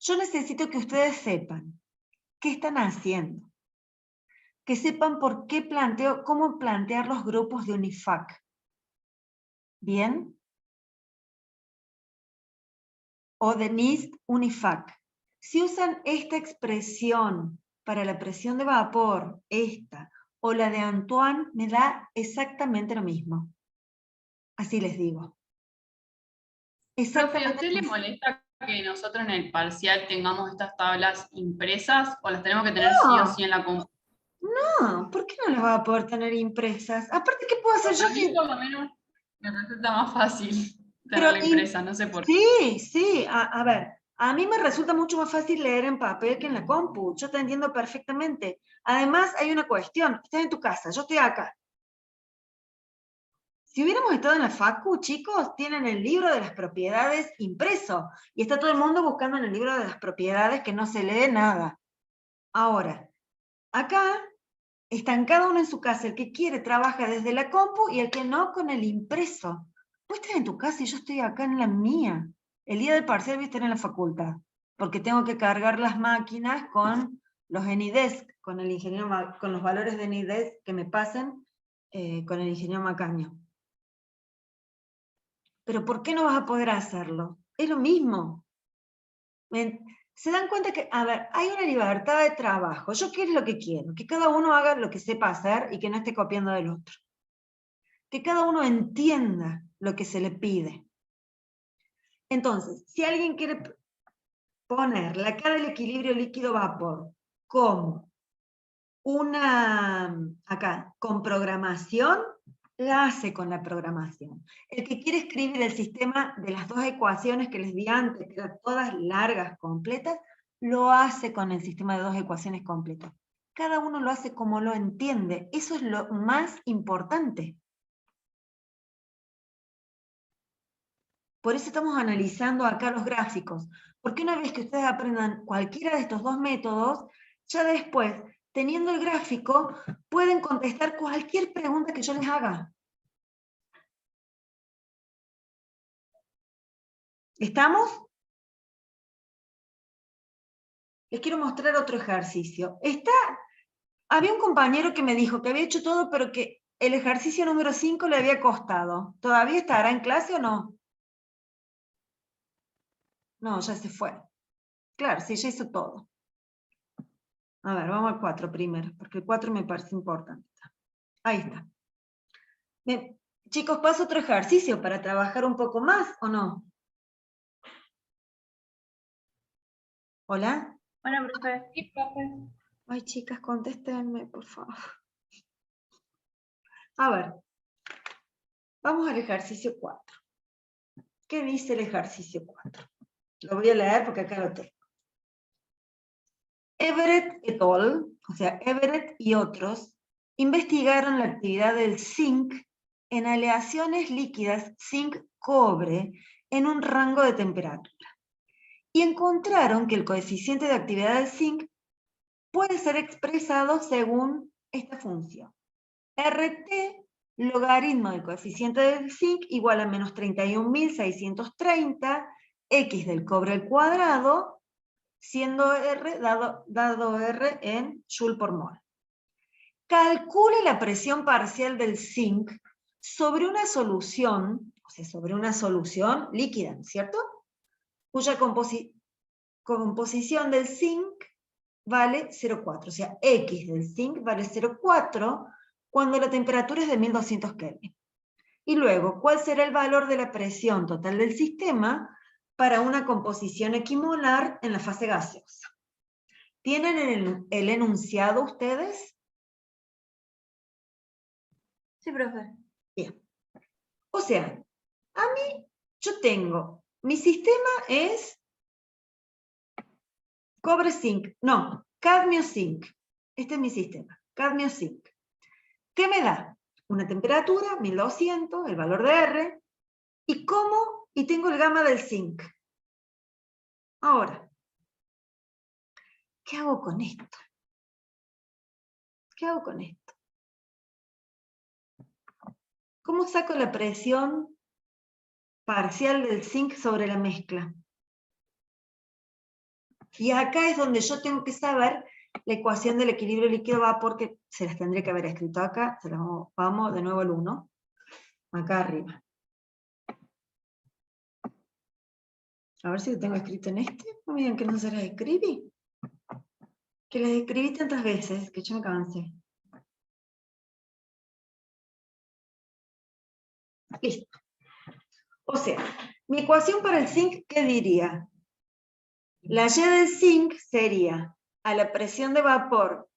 Speaker 1: Yo necesito que ustedes sepan qué están haciendo. Que sepan por qué cómo plantear los grupos de UNIFAC. ¿Bien? O de NIST UNIFAC. Si usan esta expresión para la presión de vapor, esta, o la de Antoine, me da exactamente lo mismo. Así les digo.
Speaker 8: Profe, ¿a usted le molesta que nosotros en el parcial tengamos estas tablas impresas o las tenemos que tener sí o sí en la compu?
Speaker 1: No, ¿por qué no las vas a poder tener impresas? Aparte, ¿qué puedo hacer yo?
Speaker 8: A mí por lo menos me resulta más fácil
Speaker 1: Pero
Speaker 8: tenerla impresa, no sé por qué.
Speaker 1: Sí, sí, a ver, a mí me resulta mucho más fácil leer en papel que en la compu, yo te entiendo perfectamente. Además, hay una cuestión, estás en tu casa, yo estoy acá. Si hubiéramos estado en la facu, chicos, tienen el libro de las propiedades impreso, y está todo el mundo buscando en el libro de las propiedades que no se lee nada. Ahora, acá están cada uno en su casa, el que quiere trabaja desde la compu y el que no con el impreso. Vos estás en tu casa y yo estoy acá en la mía. El día del parcial voy a estar en la facultad, porque tengo que cargar las máquinas con los Enidesk, con el ingeniero, con los valores de Enidesk que me pasen con el ingeniero Macaño. Pero ¿por qué no vas a poder hacerlo? Es lo mismo. Se dan cuenta que, a ver, hay una libertad de trabajo. ¿Yo qué es lo que quiero? Que cada uno haga lo que sepa hacer y que no esté copiando del otro. Que cada uno entienda lo que se le pide. Entonces, si alguien quiere poner la cara del equilibrio líquido-vapor como con programación, la hace con la programación. El que quiere escribir el sistema de las dos ecuaciones que les di antes, que eran todas largas, completas, lo hace con el sistema de dos ecuaciones completas. Cada uno lo hace como lo entiende. Eso es lo más importante. Por eso estamos analizando acá los gráficos. Porque una vez que ustedes aprendan cualquiera de estos dos métodos, ya después, teniendo el gráfico, pueden contestar cualquier pregunta que yo les haga. ¿Estamos? Les quiero mostrar otro ejercicio. Había un compañero que me dijo que había hecho todo, pero que el ejercicio número 5 le había costado. ¿Todavía estará en clase o no? No, ya se fue. Claro, sí, ya hizo todo. A ver, vamos al 4 primero, porque el 4 me parece importante. Ahí está. Bien, chicos, ¿paso otro ejercicio para trabajar un poco más o no? ¿Hola?
Speaker 6: Hola, profe. Sí, profe.
Speaker 1: Ay, chicas, contéstenme, por favor. A ver, vamos al ejercicio 4. ¿Qué dice el ejercicio 4? Lo voy a leer porque acá lo tengo. Everett et al., o sea, Everett y otros, investigaron la actividad del zinc en aleaciones líquidas zinc-cobre en un rango de temperatura. Y encontraron que el coeficiente de actividad del zinc puede ser expresado según esta función. RT, logaritmo del coeficiente del zinc, igual a menos 31.630, X del cobre al cuadrado, siendo R, dado R en Joule por mol. Calcule la presión parcial del zinc sobre una solución, o sea, sobre una solución líquida, ¿cierto? Cuya composición del zinc vale 0,4, o sea, X del zinc vale 0,4 cuando la temperatura es de 1200 Kelvin. Y luego, ¿cuál será el valor de la presión total del sistema para una composición equimolar en la fase gaseosa? ¿Tienen el enunciado ustedes?
Speaker 6: Sí, profe.
Speaker 1: Bien. O sea, yo tengo, mi sistema es cobre zinc, no, cadmio zinc. Este es mi sistema, cadmio zinc. ¿Qué me da? Una temperatura, 1200, el valor de R, y tengo el gamma del zinc. Ahora, ¿qué hago con esto? ¿Qué hago con esto? ¿Cómo saco la presión parcial del zinc sobre la mezcla? Y acá es donde yo tengo que saber la ecuación del equilibrio líquido-vapor, que se las tendré que haber escrito acá. Se las vamos de nuevo al 1, acá arriba. A ver si lo tengo escrito en este. No me digan que no se las escribí. Que las escribí tantas veces que yo me cansé. Listo. O sea, mi ecuación para el zinc, ¿qué diría? La Y del zinc sería a la presión de vapor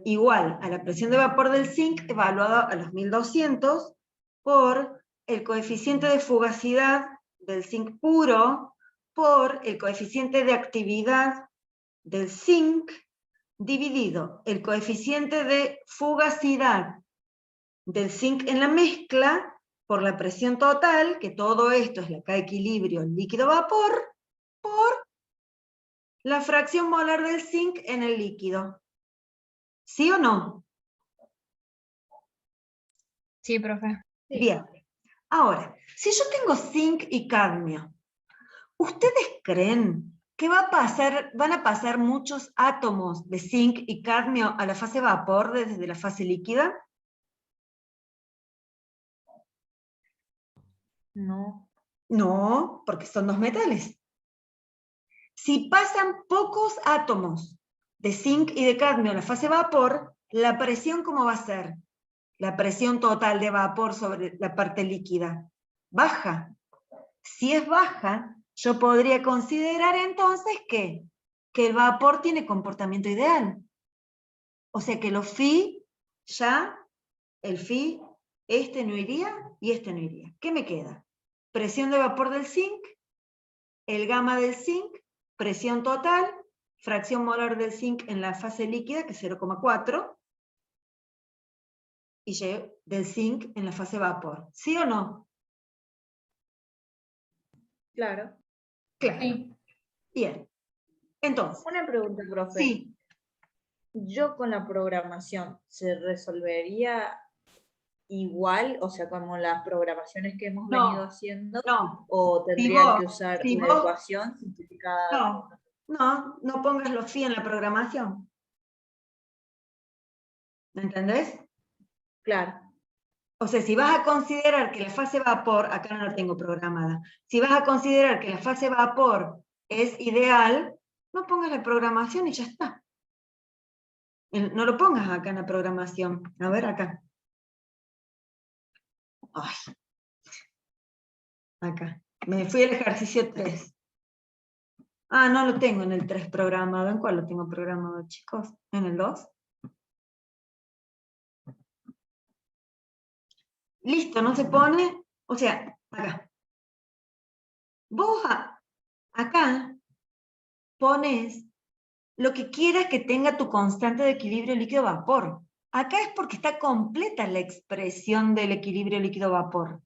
Speaker 1: igual a la presión de vapor del zinc evaluada a los 1200 por el coeficiente de fugacidad del zinc puro por el coeficiente de actividad del zinc dividido el coeficiente de fugacidad del zinc en la mezcla por la presión total, que todo esto es la K equilibrio líquido-vapor, por la fracción molar del zinc en el líquido. ¿Sí o no?
Speaker 13: Sí, profe.
Speaker 1: Bien. Ahora, si yo tengo zinc y cadmio, ¿ustedes creen que van a pasar muchos átomos de zinc y cadmio a la fase vapor desde la fase líquida?
Speaker 9: No.
Speaker 1: No, porque son dos metales. Si pasan pocos átomos de zinc y de cadmio a la fase vapor, ¿la presión cómo va a ser? La presión total de vapor sobre la parte líquida. Baja. Si es baja, yo podría considerar entonces que el vapor tiene comportamiento ideal. O sea que los phi, ya, el phi, este no iría y este no iría. ¿Qué me queda? Presión de vapor del zinc, el gamma del zinc, presión total, fracción molar del zinc en la fase líquida, que es 0,4, y Y del zinc en la fase vapor. ¿Sí o no?
Speaker 9: Claro.
Speaker 1: Claro.
Speaker 11: Sí.
Speaker 1: Bien. Entonces.
Speaker 9: Una pregunta, profe.
Speaker 1: Sí.
Speaker 9: Yo con la programación, ¿se resolvería igual? O sea, como las programaciones que hemos venido haciendo.
Speaker 1: No.
Speaker 9: ¿O tendrían que usar una ecuación simplificada?
Speaker 1: No pongas los phi en la programación. ¿Me entendés?
Speaker 9: Claro.
Speaker 1: O sea, si vas a considerar que la fase vapor, acá no la tengo programada, si vas a considerar que la fase vapor es ideal, no pongas la programación y ya está. No lo pongas acá en la programación. A ver, acá. Ay. Acá. Me fui al ejercicio 3. Ah, no lo tengo en el 3 programado. ¿En cuál lo tengo programado, chicos? ¿En el 2? Listo, no se pone. O sea, acá. Vos acá pones lo que quieras que tenga tu constante de equilibrio líquido-vapor. Acá es porque está completa la expresión del equilibrio líquido-vapor.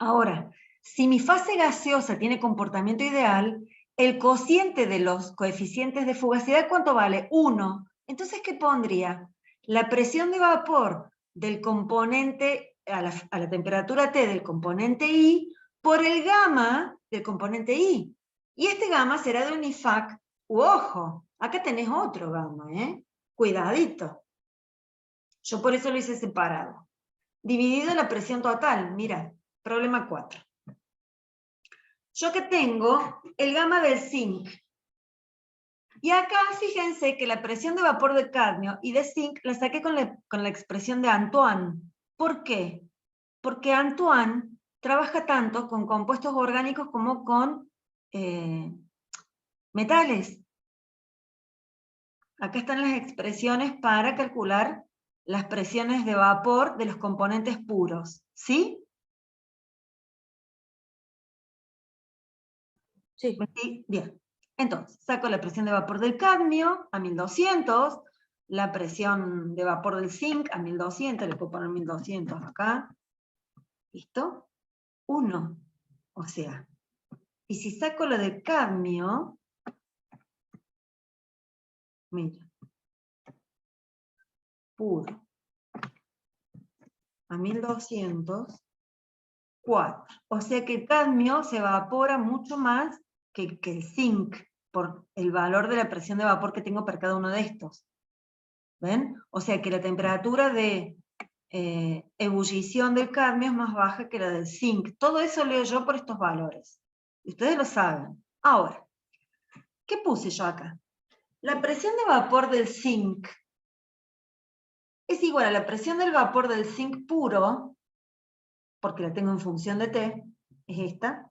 Speaker 1: Ahora, si mi fase gaseosa tiene comportamiento ideal, el cociente de los coeficientes de fugacidad, ¿cuánto vale? 1. Entonces, ¿qué pondría? La presión de vapor del componente, a la temperatura T del componente I, por el gamma del componente I. Y este gamma será de Unifac, ojo, acá tenés otro gamma, cuidadito. Yo por eso lo hice separado. Dividido la presión total, mira, problema 4. Yo que tengo el gamma del zinc. Y acá fíjense que la presión de vapor de cadmio y de zinc la saqué con la expresión de Antoine. ¿Por qué? Porque Antoine trabaja tanto con compuestos orgánicos como con metales. Acá están las expresiones para calcular las presiones de vapor de los componentes puros. ¿Sí?
Speaker 9: Sí.
Speaker 1: Bien. Entonces, saco la presión de vapor del cadmio a 1200, la presión de vapor del zinc a 1200, le puedo poner 1200 acá. ¿Listo? 1. O sea, y si saco la de cadmio, mira, puro, a 1200, 4. O sea que el cadmio se evapora mucho más que el zinc, por el valor de la presión de vapor que tengo para cada uno de estos. ¿Ven? O sea que la temperatura de ebullición del cadmio es más baja que la del zinc. Todo eso leo yo por estos valores. Y ustedes lo saben. Ahora, ¿qué puse yo acá? La presión de vapor del zinc es igual a la presión del vapor del zinc puro, porque la tengo en función de T, es esta,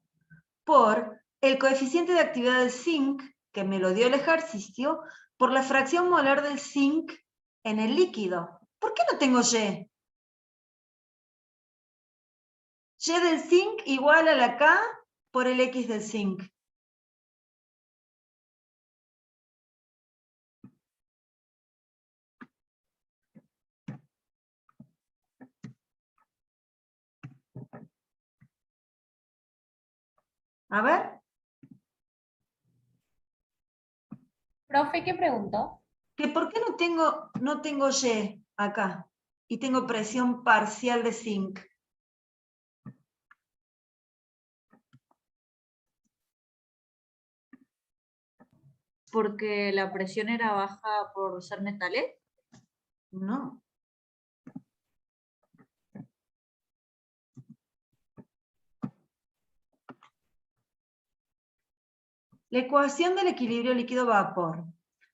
Speaker 1: por el coeficiente de actividad del zinc, que me lo dio el ejercicio, por la fracción molar del zinc en el líquido. ¿Por qué no tengo Y? Y del zinc igual a la K por el X del zinc. A ver.
Speaker 11: Profe, ¿qué preguntó?
Speaker 1: Que ¿por qué no tengo Y acá? Y tengo presión parcial de zinc.
Speaker 9: Porque la presión era baja por ser metales.
Speaker 1: No. La ecuación del equilibrio líquido-vapor.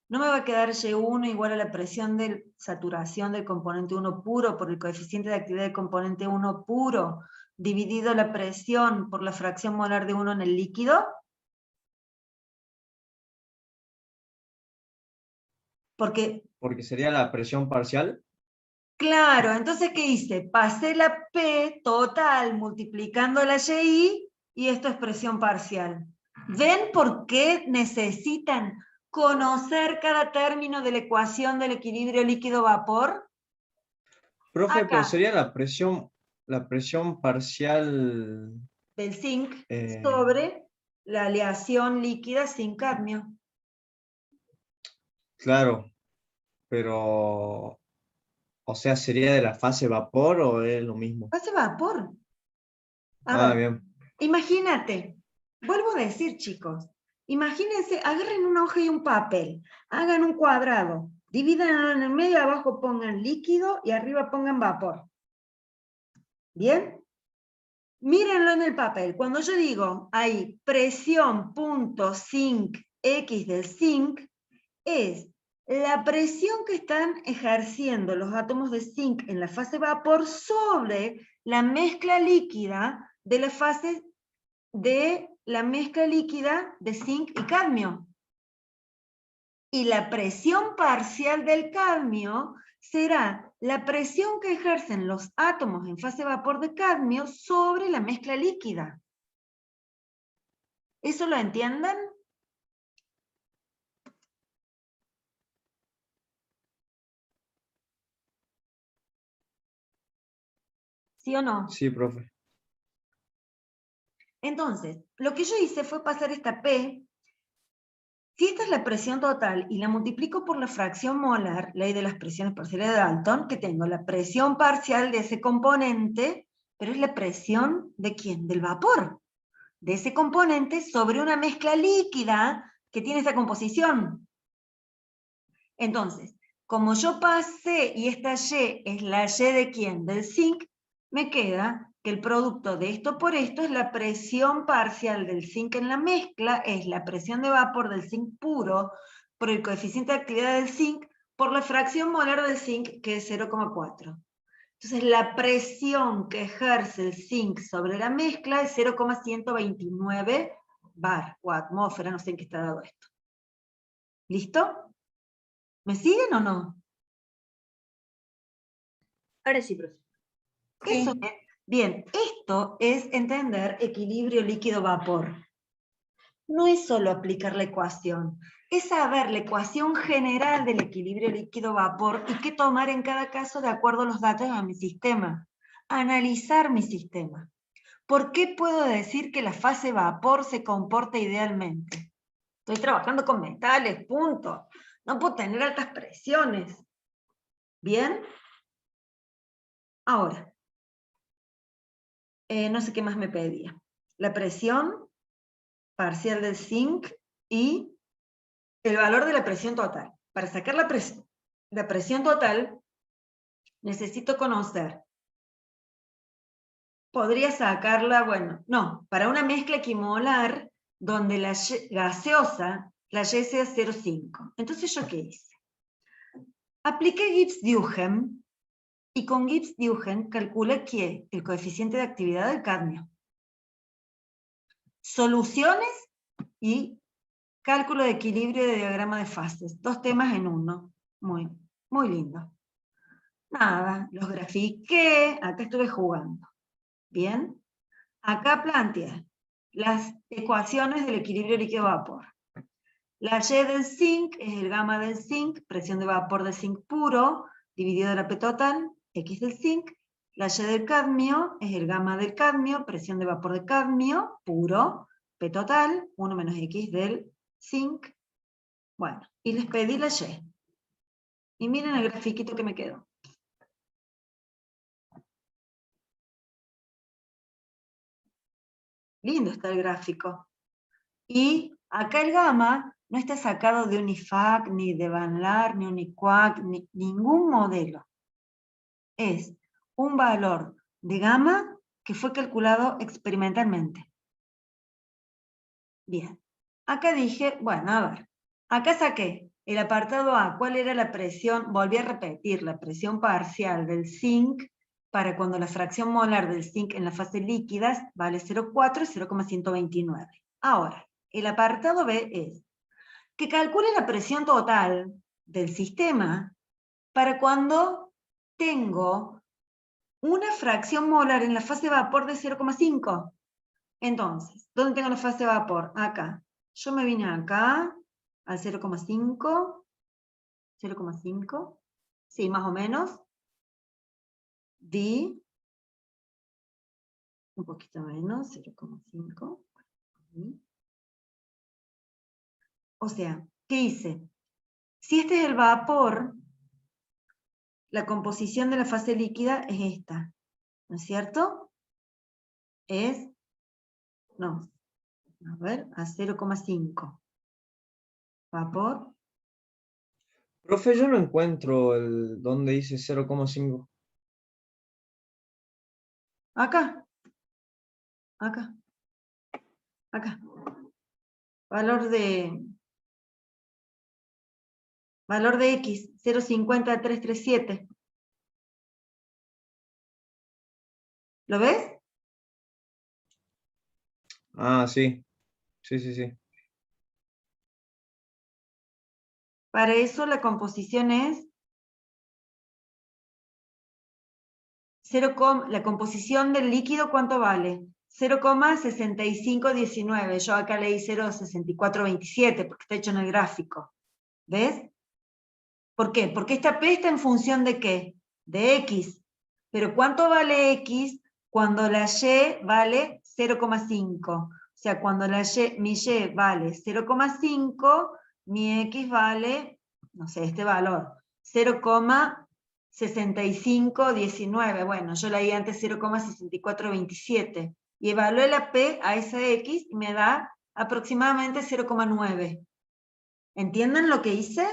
Speaker 1: No me va a quedar Y1 igual a la presión de saturación del componente 1 puro por el coeficiente de actividad del componente 1 puro, dividido la presión por la fracción molar de 1 en el líquido. Porque
Speaker 7: sería la presión parcial.
Speaker 1: claro, entonces ¿qué hice? Pasé la P total multiplicando la Y y esto es presión parcial. ¿Ven por qué necesitan conocer cada término de la ecuación del equilibrio líquido-vapor?
Speaker 7: Profe,
Speaker 1: Acá.
Speaker 7: pero sería la presión parcial
Speaker 1: Del zinc sobre la aleación líquida zinc-cadmio.
Speaker 7: Claro, pero, o sea, ¿sería de la fase vapor o es lo mismo?
Speaker 1: Fase vapor. A ver,
Speaker 7: Bien.
Speaker 1: imagínate, vuelvo a decir, chicos, imagínense, agarren una hoja y un papel, hagan un cuadrado, divídanlo en el medio, abajo pongan líquido y arriba pongan vapor. ¿Bien? Mírenlo en el papel. Cuando yo digo ahí presión punto zinc X del zinc, es la presión que están ejerciendo los átomos de zinc en la fase vapor sobre la mezcla líquida de la fase de la mezcla líquida de zinc y cadmio. Y la presión parcial del cadmio será la presión que ejercen los átomos en fase vapor de cadmio sobre la mezcla líquida. ¿Eso lo entienden? ¿Sí o no?
Speaker 7: Sí, profe.
Speaker 1: Entonces, lo que yo hice fue pasar esta P. Si esta es la presión total y la multiplico por la fracción molar, ley de las presiones parciales de Dalton, que tengo la presión parcial de ese componente, pero es la presión ¿de quién? Del vapor. De ese componente sobre una mezcla líquida que tiene esa composición. Entonces, como yo pasé y esta Y es la Y de quién? Del zinc, me queda que el producto de esto por esto es la presión parcial del zinc en la mezcla, es la presión de vapor del zinc puro por el coeficiente de actividad del zinc por la fracción molar del zinc, que es 0,4. Entonces la presión que ejerce el zinc sobre la mezcla es 0,129 bar o atmósfera, no sé en qué está dado esto. ¿Listo? ¿Me siguen o no?
Speaker 9: Ahora sí, profe.
Speaker 1: Eso es. Bien, esto es entender equilibrio líquido-vapor. No es solo aplicar la ecuación, es saber la ecuación general del equilibrio líquido-vapor y qué tomar en cada caso de acuerdo a los datos de mi sistema. Analizar mi sistema. ¿Por qué puedo decir que la fase vapor se comporta idealmente? Estoy trabajando con metales, punto. No puedo tener altas presiones. ¿Bien? Ahora, no sé qué más me pedía. La presión parcial del zinc y el valor de la presión total. Para sacar la presión total, necesito conocer. Podría sacarla, bueno, no, para una mezcla equimolar donde la gaseosa, la Y sea 0,5. Entonces, ¿yo qué hice? Apliqué Gibbs-Duhem y con Gibbs-Duhem calculé que el coeficiente de actividad del cadmio. Soluciones y cálculo de equilibrio de diagrama de fases. 2 temas en uno. Muy, muy lindo. Nada, los grafiqué, acá estuve jugando. Bien. Acá planteé las ecuaciones del equilibrio líquido-vapor. La Y del zinc es el gamma del zinc, presión de vapor de zinc puro, dividido la P total, X del zinc. La Y del cadmio es el gamma del cadmio, presión de vapor de cadmio puro, P total, 1 menos X del zinc. Bueno, y les pedí la Y. Y miren el grafiquito que me quedó. Lindo está el gráfico. Y acá el gamma no está sacado de Unifac, ni de Van Laar, ni Uniquac, ni ningún modelo. Es un valor de gamma que fue calculado experimentalmente. Bien. Acá dije, bueno, a ver. Acá saqué el apartado A, cuál era la presión, volví a repetir, la presión parcial del zinc para cuando la fracción molar del zinc en la fase líquida vale 0,4 y 0,129. Ahora, el apartado B es que calcule la presión total del sistema para cuando tengo una fracción molar en la fase de vapor de 0,5. Entonces, ¿dónde tengo la fase de vapor? Acá. Yo me vine acá, al 0,5, 0,5, sí, más o menos. Di, un poquito menos, 0,5. O sea, ¿qué hice? Si este es el vapor, la composición de la fase líquida es esta, ¿no es cierto? Es, no, a ver, a 0,5. Vapor.
Speaker 7: Profe, yo no encuentro el donde dice 0,5.
Speaker 1: Acá. Acá. Acá. Valor de X, 0,50337. ¿Lo ves?
Speaker 7: Ah, sí. Sí, sí, sí.
Speaker 1: Para eso la composición es la composición del líquido, ¿cuánto vale? 0,6519. Yo acá leí 0,6427 porque está hecho en el gráfico. ¿Ves? ¿Por qué? Porque esta P está en función de ¿qué? De X. Pero ¿cuánto vale X cuando la Y vale 0,5? O sea, cuando mi Y vale 0,5, mi X vale, no sé, este valor, 0,6519. Bueno, yo leí antes 0,6427. Y evalué la P a esa X y me da aproximadamente 0,9. ¿Entienden lo que hice?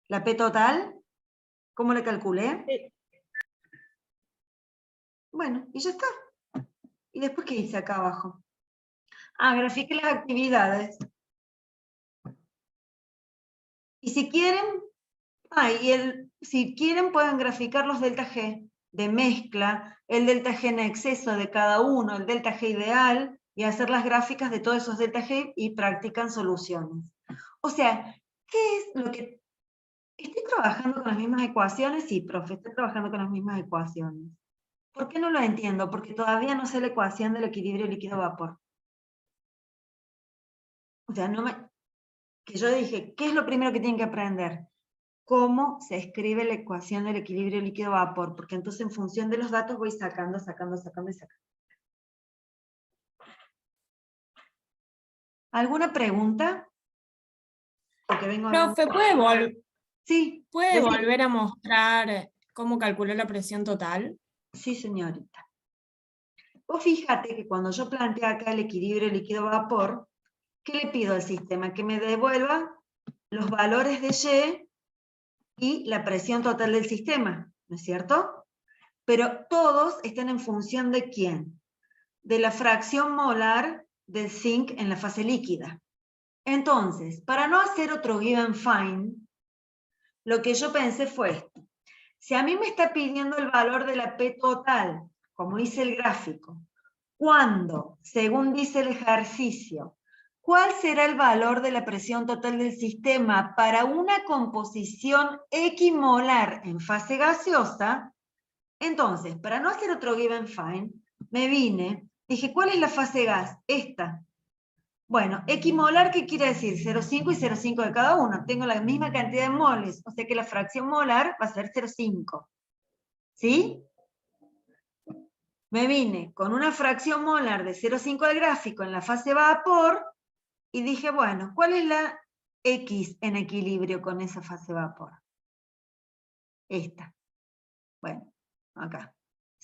Speaker 1: La P total, ¿cómo la calculé?
Speaker 6: Sí.
Speaker 1: Bueno, y ya está. ¿Y después qué hice acá abajo? Ah, grafiqué las actividades. Y si quieren, si quieren pueden graficar los delta G de mezcla, el delta G en exceso de cada uno, el delta G ideal, y hacer las gráficas de todos esos delta G y practican soluciones. O sea, ¿qué es lo que... ¿Estoy trabajando con las mismas ecuaciones? Sí, profe, estoy trabajando con las mismas ecuaciones. ¿Por qué no lo entiendo? Porque todavía no sé la ecuación del equilibrio líquido-vapor. O sea, que yo dije, ¿qué es lo primero que tienen que aprender? Cómo se escribe la ecuación del equilibrio líquido-vapor, porque entonces en función de los datos voy sacando y sacando. ¿Alguna pregunta? Porque vengo
Speaker 15: Profe,
Speaker 1: Sí,
Speaker 15: ¿puede volver a mostrar cómo calculó la presión total?
Speaker 1: Sí, señorita. Vos fíjate que cuando yo planteé acá el equilibrio líquido-vapor, ¿qué le pido al sistema? Que me devuelva los valores de Y y la presión total del sistema, ¿no es cierto? Pero todos están en función de ¿quién? De la fracción molar del zinc en la fase líquida. Entonces, para no hacer otro given find, lo que yo pensé fue esto. Si a mí me está pidiendo el valor de la P total, como dice el gráfico, cuando, según dice el ejercicio, ¿Cuál será el valor de la presión total del sistema para una composición equimolar en fase gaseosa? Entonces, para no hacer otro given find, me vine, dije, ¿cuál es la fase gas? Esta. Bueno, equimolar, ¿qué quiere decir? 0,5 y 0,5 de cada uno. Tengo la misma cantidad de moles, o sea que la fracción molar va a ser 0,5. ¿Sí? Me vine con una fracción molar de 0,5 del gráfico en la fase vapor, y dije, bueno, ¿cuál es la X en equilibrio con esa fase vapor? Esta. Bueno, acá.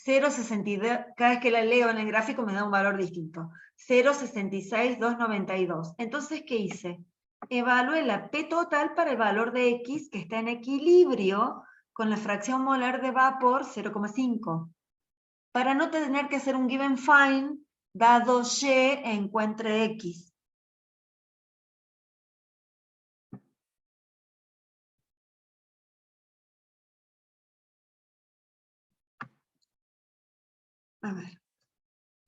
Speaker 1: 0,62, cada vez que la leo en el gráfico me da un valor distinto. 0,66292. Entonces, ¿qué hice? Evalué la P total para el valor de X que está en equilibrio con la fracción molar de vapor 0,5. Para no tener que hacer un given find, dado Y encuentre X. A ver.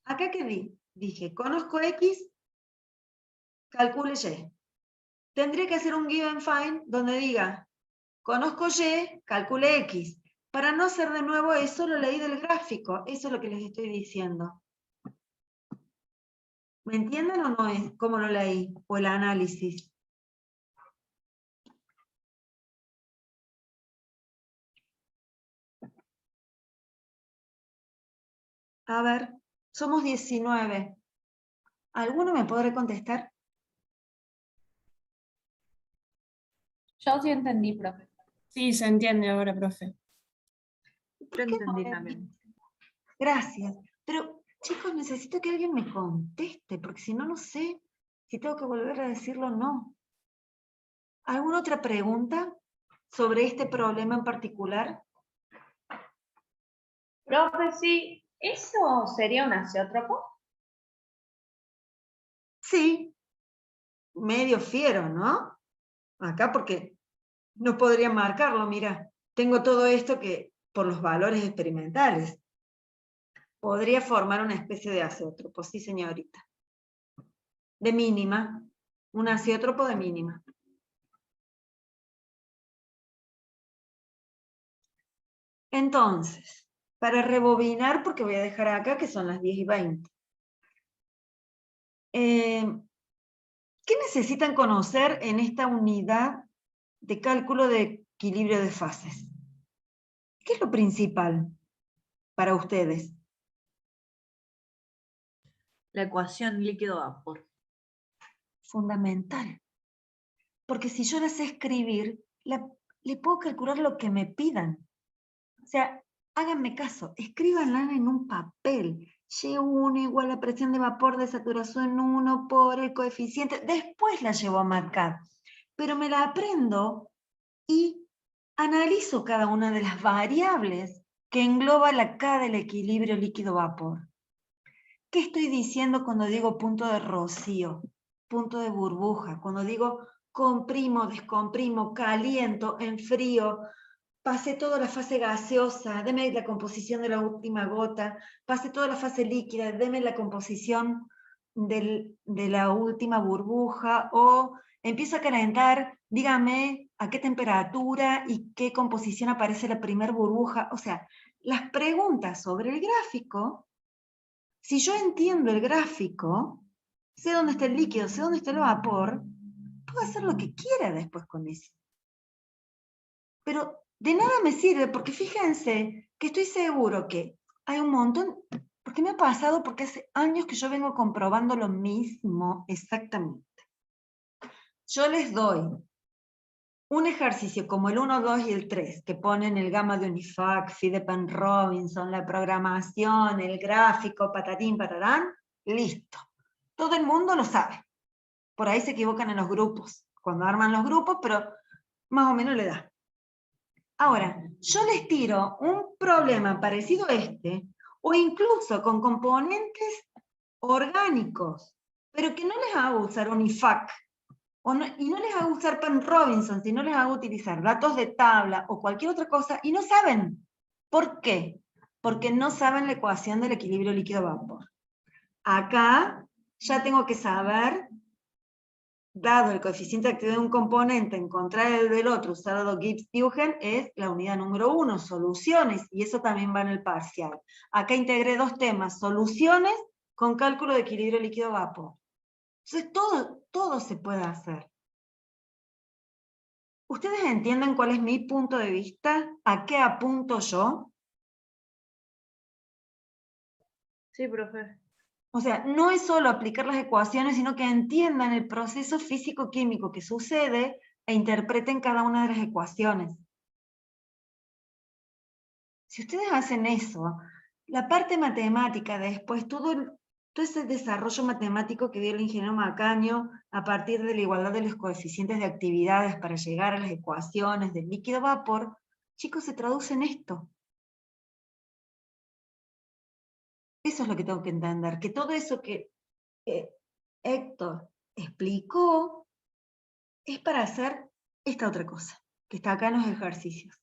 Speaker 1: Acá que dije, conozco X, calcule Y. Tendría que hacer un given find donde diga, conozco Y, calcule X. Para no hacer de nuevo eso, lo leí del gráfico. Eso es lo que les estoy diciendo. ¿Me entienden o no es cómo lo leí? O el análisis. A ver, somos 19. ¿Alguno me podrá contestar?
Speaker 11: Yo sí entendí, profe.
Speaker 15: Sí, se entiende ahora, profe.
Speaker 1: ¿Por qué no me entienden? Gracias. Pero, chicos, necesito que alguien me conteste, porque si no, no sé si tengo que volver a decirlo o no. ¿Alguna otra pregunta sobre este problema en particular?
Speaker 4: Profe, sí, ¿eso sería un azeótropo?
Speaker 1: Sí, medio fiero, ¿no? Acá porque no podría marcarlo, mira. Tengo todo esto que, por los valores experimentales, podría formar una especie de azeótropo, sí señorita. De mínima, un azeótropo de mínima. Entonces, para rebobinar, porque voy a dejar acá que son las 10:20. ¿Qué necesitan conocer en esta unidad de cálculo de equilibrio de fases? ¿Qué es lo principal para ustedes?
Speaker 9: La ecuación líquido-vapor.
Speaker 1: Fundamental. Porque si yo la sé escribir, le puedo calcular lo que me pidan. O sea, háganme caso, escríbanla en un papel. Y1 igual a presión de vapor de saturación 1 por el coeficiente. Después la llevo a marcar. Pero me la aprendo y analizo cada una de las variables que engloba la K del equilibrio líquido-vapor. ¿Qué estoy diciendo cuando digo punto de rocío? Punto de burbuja. Cuando digo comprimo, descomprimo, caliento, enfrío, pasé toda la fase gaseosa, deme la composición de la última gota, pasé toda la fase líquida, deme la composición de la última burbuja, o empiezo a calentar, dígame a qué temperatura y qué composición aparece la primera burbuja. O sea, las preguntas sobre el gráfico, si yo entiendo el gráfico, sé dónde está el líquido, sé dónde está el vapor, puedo hacer lo que quiera después con eso. Pero de nada me sirve, porque fíjense que estoy seguro que hay un montón, porque me ha pasado, porque hace años que yo vengo comprobando lo mismo exactamente. Yo les doy un ejercicio como el 1, 2 y el 3, que ponen el gamma de Unifac, Phidepan-Robinson, la programación, el gráfico, patatín, patarán, listo. Todo el mundo lo sabe. Por ahí se equivocan en los grupos, cuando arman los grupos, pero más o menos le da. Ahora, yo les tiro un problema parecido a este, o incluso con componentes orgánicos, pero que no les hago usar Unifac, y no les hago usar Pan-Robinson, sino les hago utilizar datos de tabla o cualquier otra cosa, y no saben. ¿Por qué? Porque no saben la ecuación del equilibrio líquido-vapor. Acá ya tengo que saber dado el coeficiente de actividad de un componente, encontrar el del otro usando Gibbs-Huygens, es la unidad número 1, soluciones, y eso también va en el parcial. Acá integré dos temas, soluciones con cálculo de equilibrio líquido-vapor. Entonces todo se puede hacer. ¿Ustedes entienden cuál es mi punto de vista? ¿A qué apunto yo?
Speaker 9: Sí, profe.
Speaker 1: O sea, no es solo aplicar las ecuaciones, sino que entiendan el proceso físico-químico que sucede e interpreten cada una de las ecuaciones. Si ustedes hacen eso, la parte matemática después, todo ese desarrollo matemático que dio el ingeniero Macaño a partir de la igualdad de los coeficientes de actividades para llegar a las ecuaciones del líquido-vapor, chicos, se traduce en esto. Eso es lo que tengo que entender, que todo eso que Héctor explicó es para hacer esta otra cosa, que está acá en los ejercicios.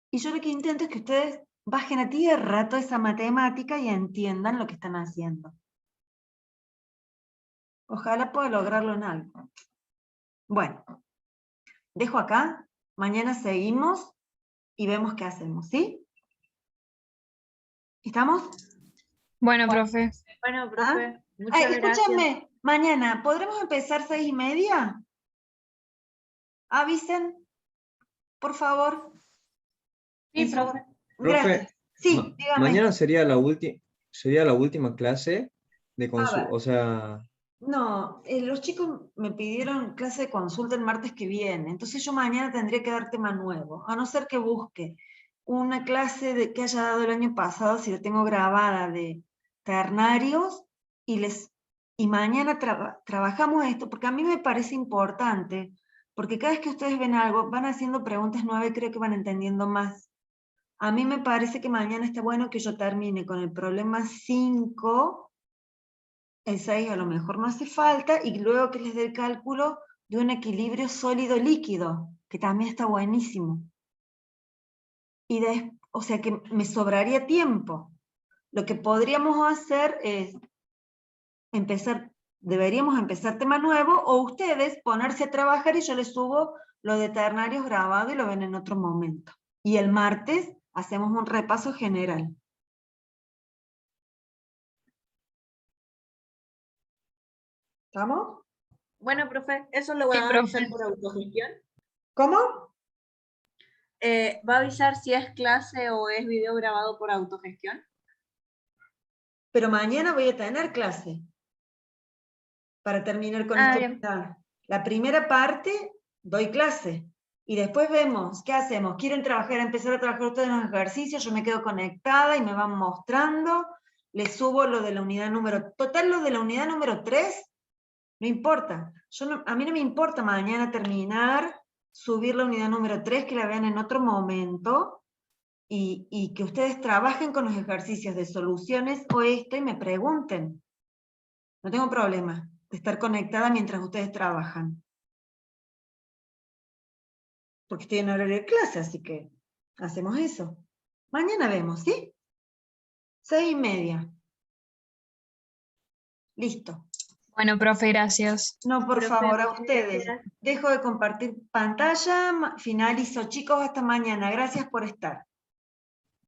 Speaker 1: Y yo lo que intento es que ustedes bajen a tierra toda esa matemática y entiendan lo que están haciendo. Ojalá pueda lograrlo en algo. Bueno, dejo acá, mañana seguimos y vemos qué hacemos, ¿sí? ¿Estamos?
Speaker 13: Bueno, profe.
Speaker 9: Bueno, profe, muchas
Speaker 1: Ay,
Speaker 9: gracias.
Speaker 1: escúchame, mañana, ¿podremos empezar 6:30? Avisen, por favor.
Speaker 11: Sí, profe.
Speaker 1: Gracias.
Speaker 7: Profe,
Speaker 1: Sí, dígame.
Speaker 7: mañana sería la última clase de
Speaker 1: ver.
Speaker 7: consulta, o sea,
Speaker 1: No, los chicos me pidieron clase de consulta el martes que viene, entonces yo mañana tendría que dar tema nuevo, a no ser que busque una clase que haya dado el año pasado, si la tengo grabada, de ternarios, y mañana trabajamos esto, porque a mí me parece importante, porque cada vez que ustedes ven algo, van haciendo preguntas nuevas y creo que van entendiendo más. A mí me parece que mañana está bueno que yo termine con el problema 5, el 6 a lo mejor no hace falta, y luego que les dé el cálculo de un equilibrio sólido-líquido, que también está buenísimo. O sea que me sobraría tiempo. Lo que podríamos hacer es deberíamos empezar tema nuevo, o ustedes ponerse a trabajar y yo les subo lo de ternarios grabado y lo ven en otro momento. Y el martes hacemos un repaso general. ¿Estamos?
Speaker 9: Bueno, profe, ¿eso lo va a avisar por autogestión?
Speaker 1: ¿Cómo?
Speaker 9: ¿Va a avisar si es clase o es video grabado por autogestión?
Speaker 1: Pero mañana voy a tener clase. Para terminar con esto.
Speaker 9: Bien.
Speaker 1: La primera parte, doy clase. Y después vemos, ¿qué hacemos? ¿Quieren empezar a trabajar ustedes en los ejercicios? Yo me quedo conectada y me van mostrando. Les subo lo de la unidad número... Total, lo de la unidad número 3, no importa. A mí no me importa mañana terminar, subir la unidad número 3, que la vean en otro momento, y que ustedes trabajen con los ejercicios de soluciones o esto y me pregunten. No tengo problema de estar conectada mientras ustedes trabajan. Porque estoy en horario de clase, así que hacemos eso. Mañana vemos, ¿sí? 6:30. Listo.
Speaker 13: Bueno, profe, gracias.
Speaker 1: No, por
Speaker 9: Profe,
Speaker 1: favor, a
Speaker 9: muchas
Speaker 1: ustedes.
Speaker 9: gracias.
Speaker 1: Dejo de compartir pantalla, finalizo. Chicos, hasta mañana. Gracias por estar.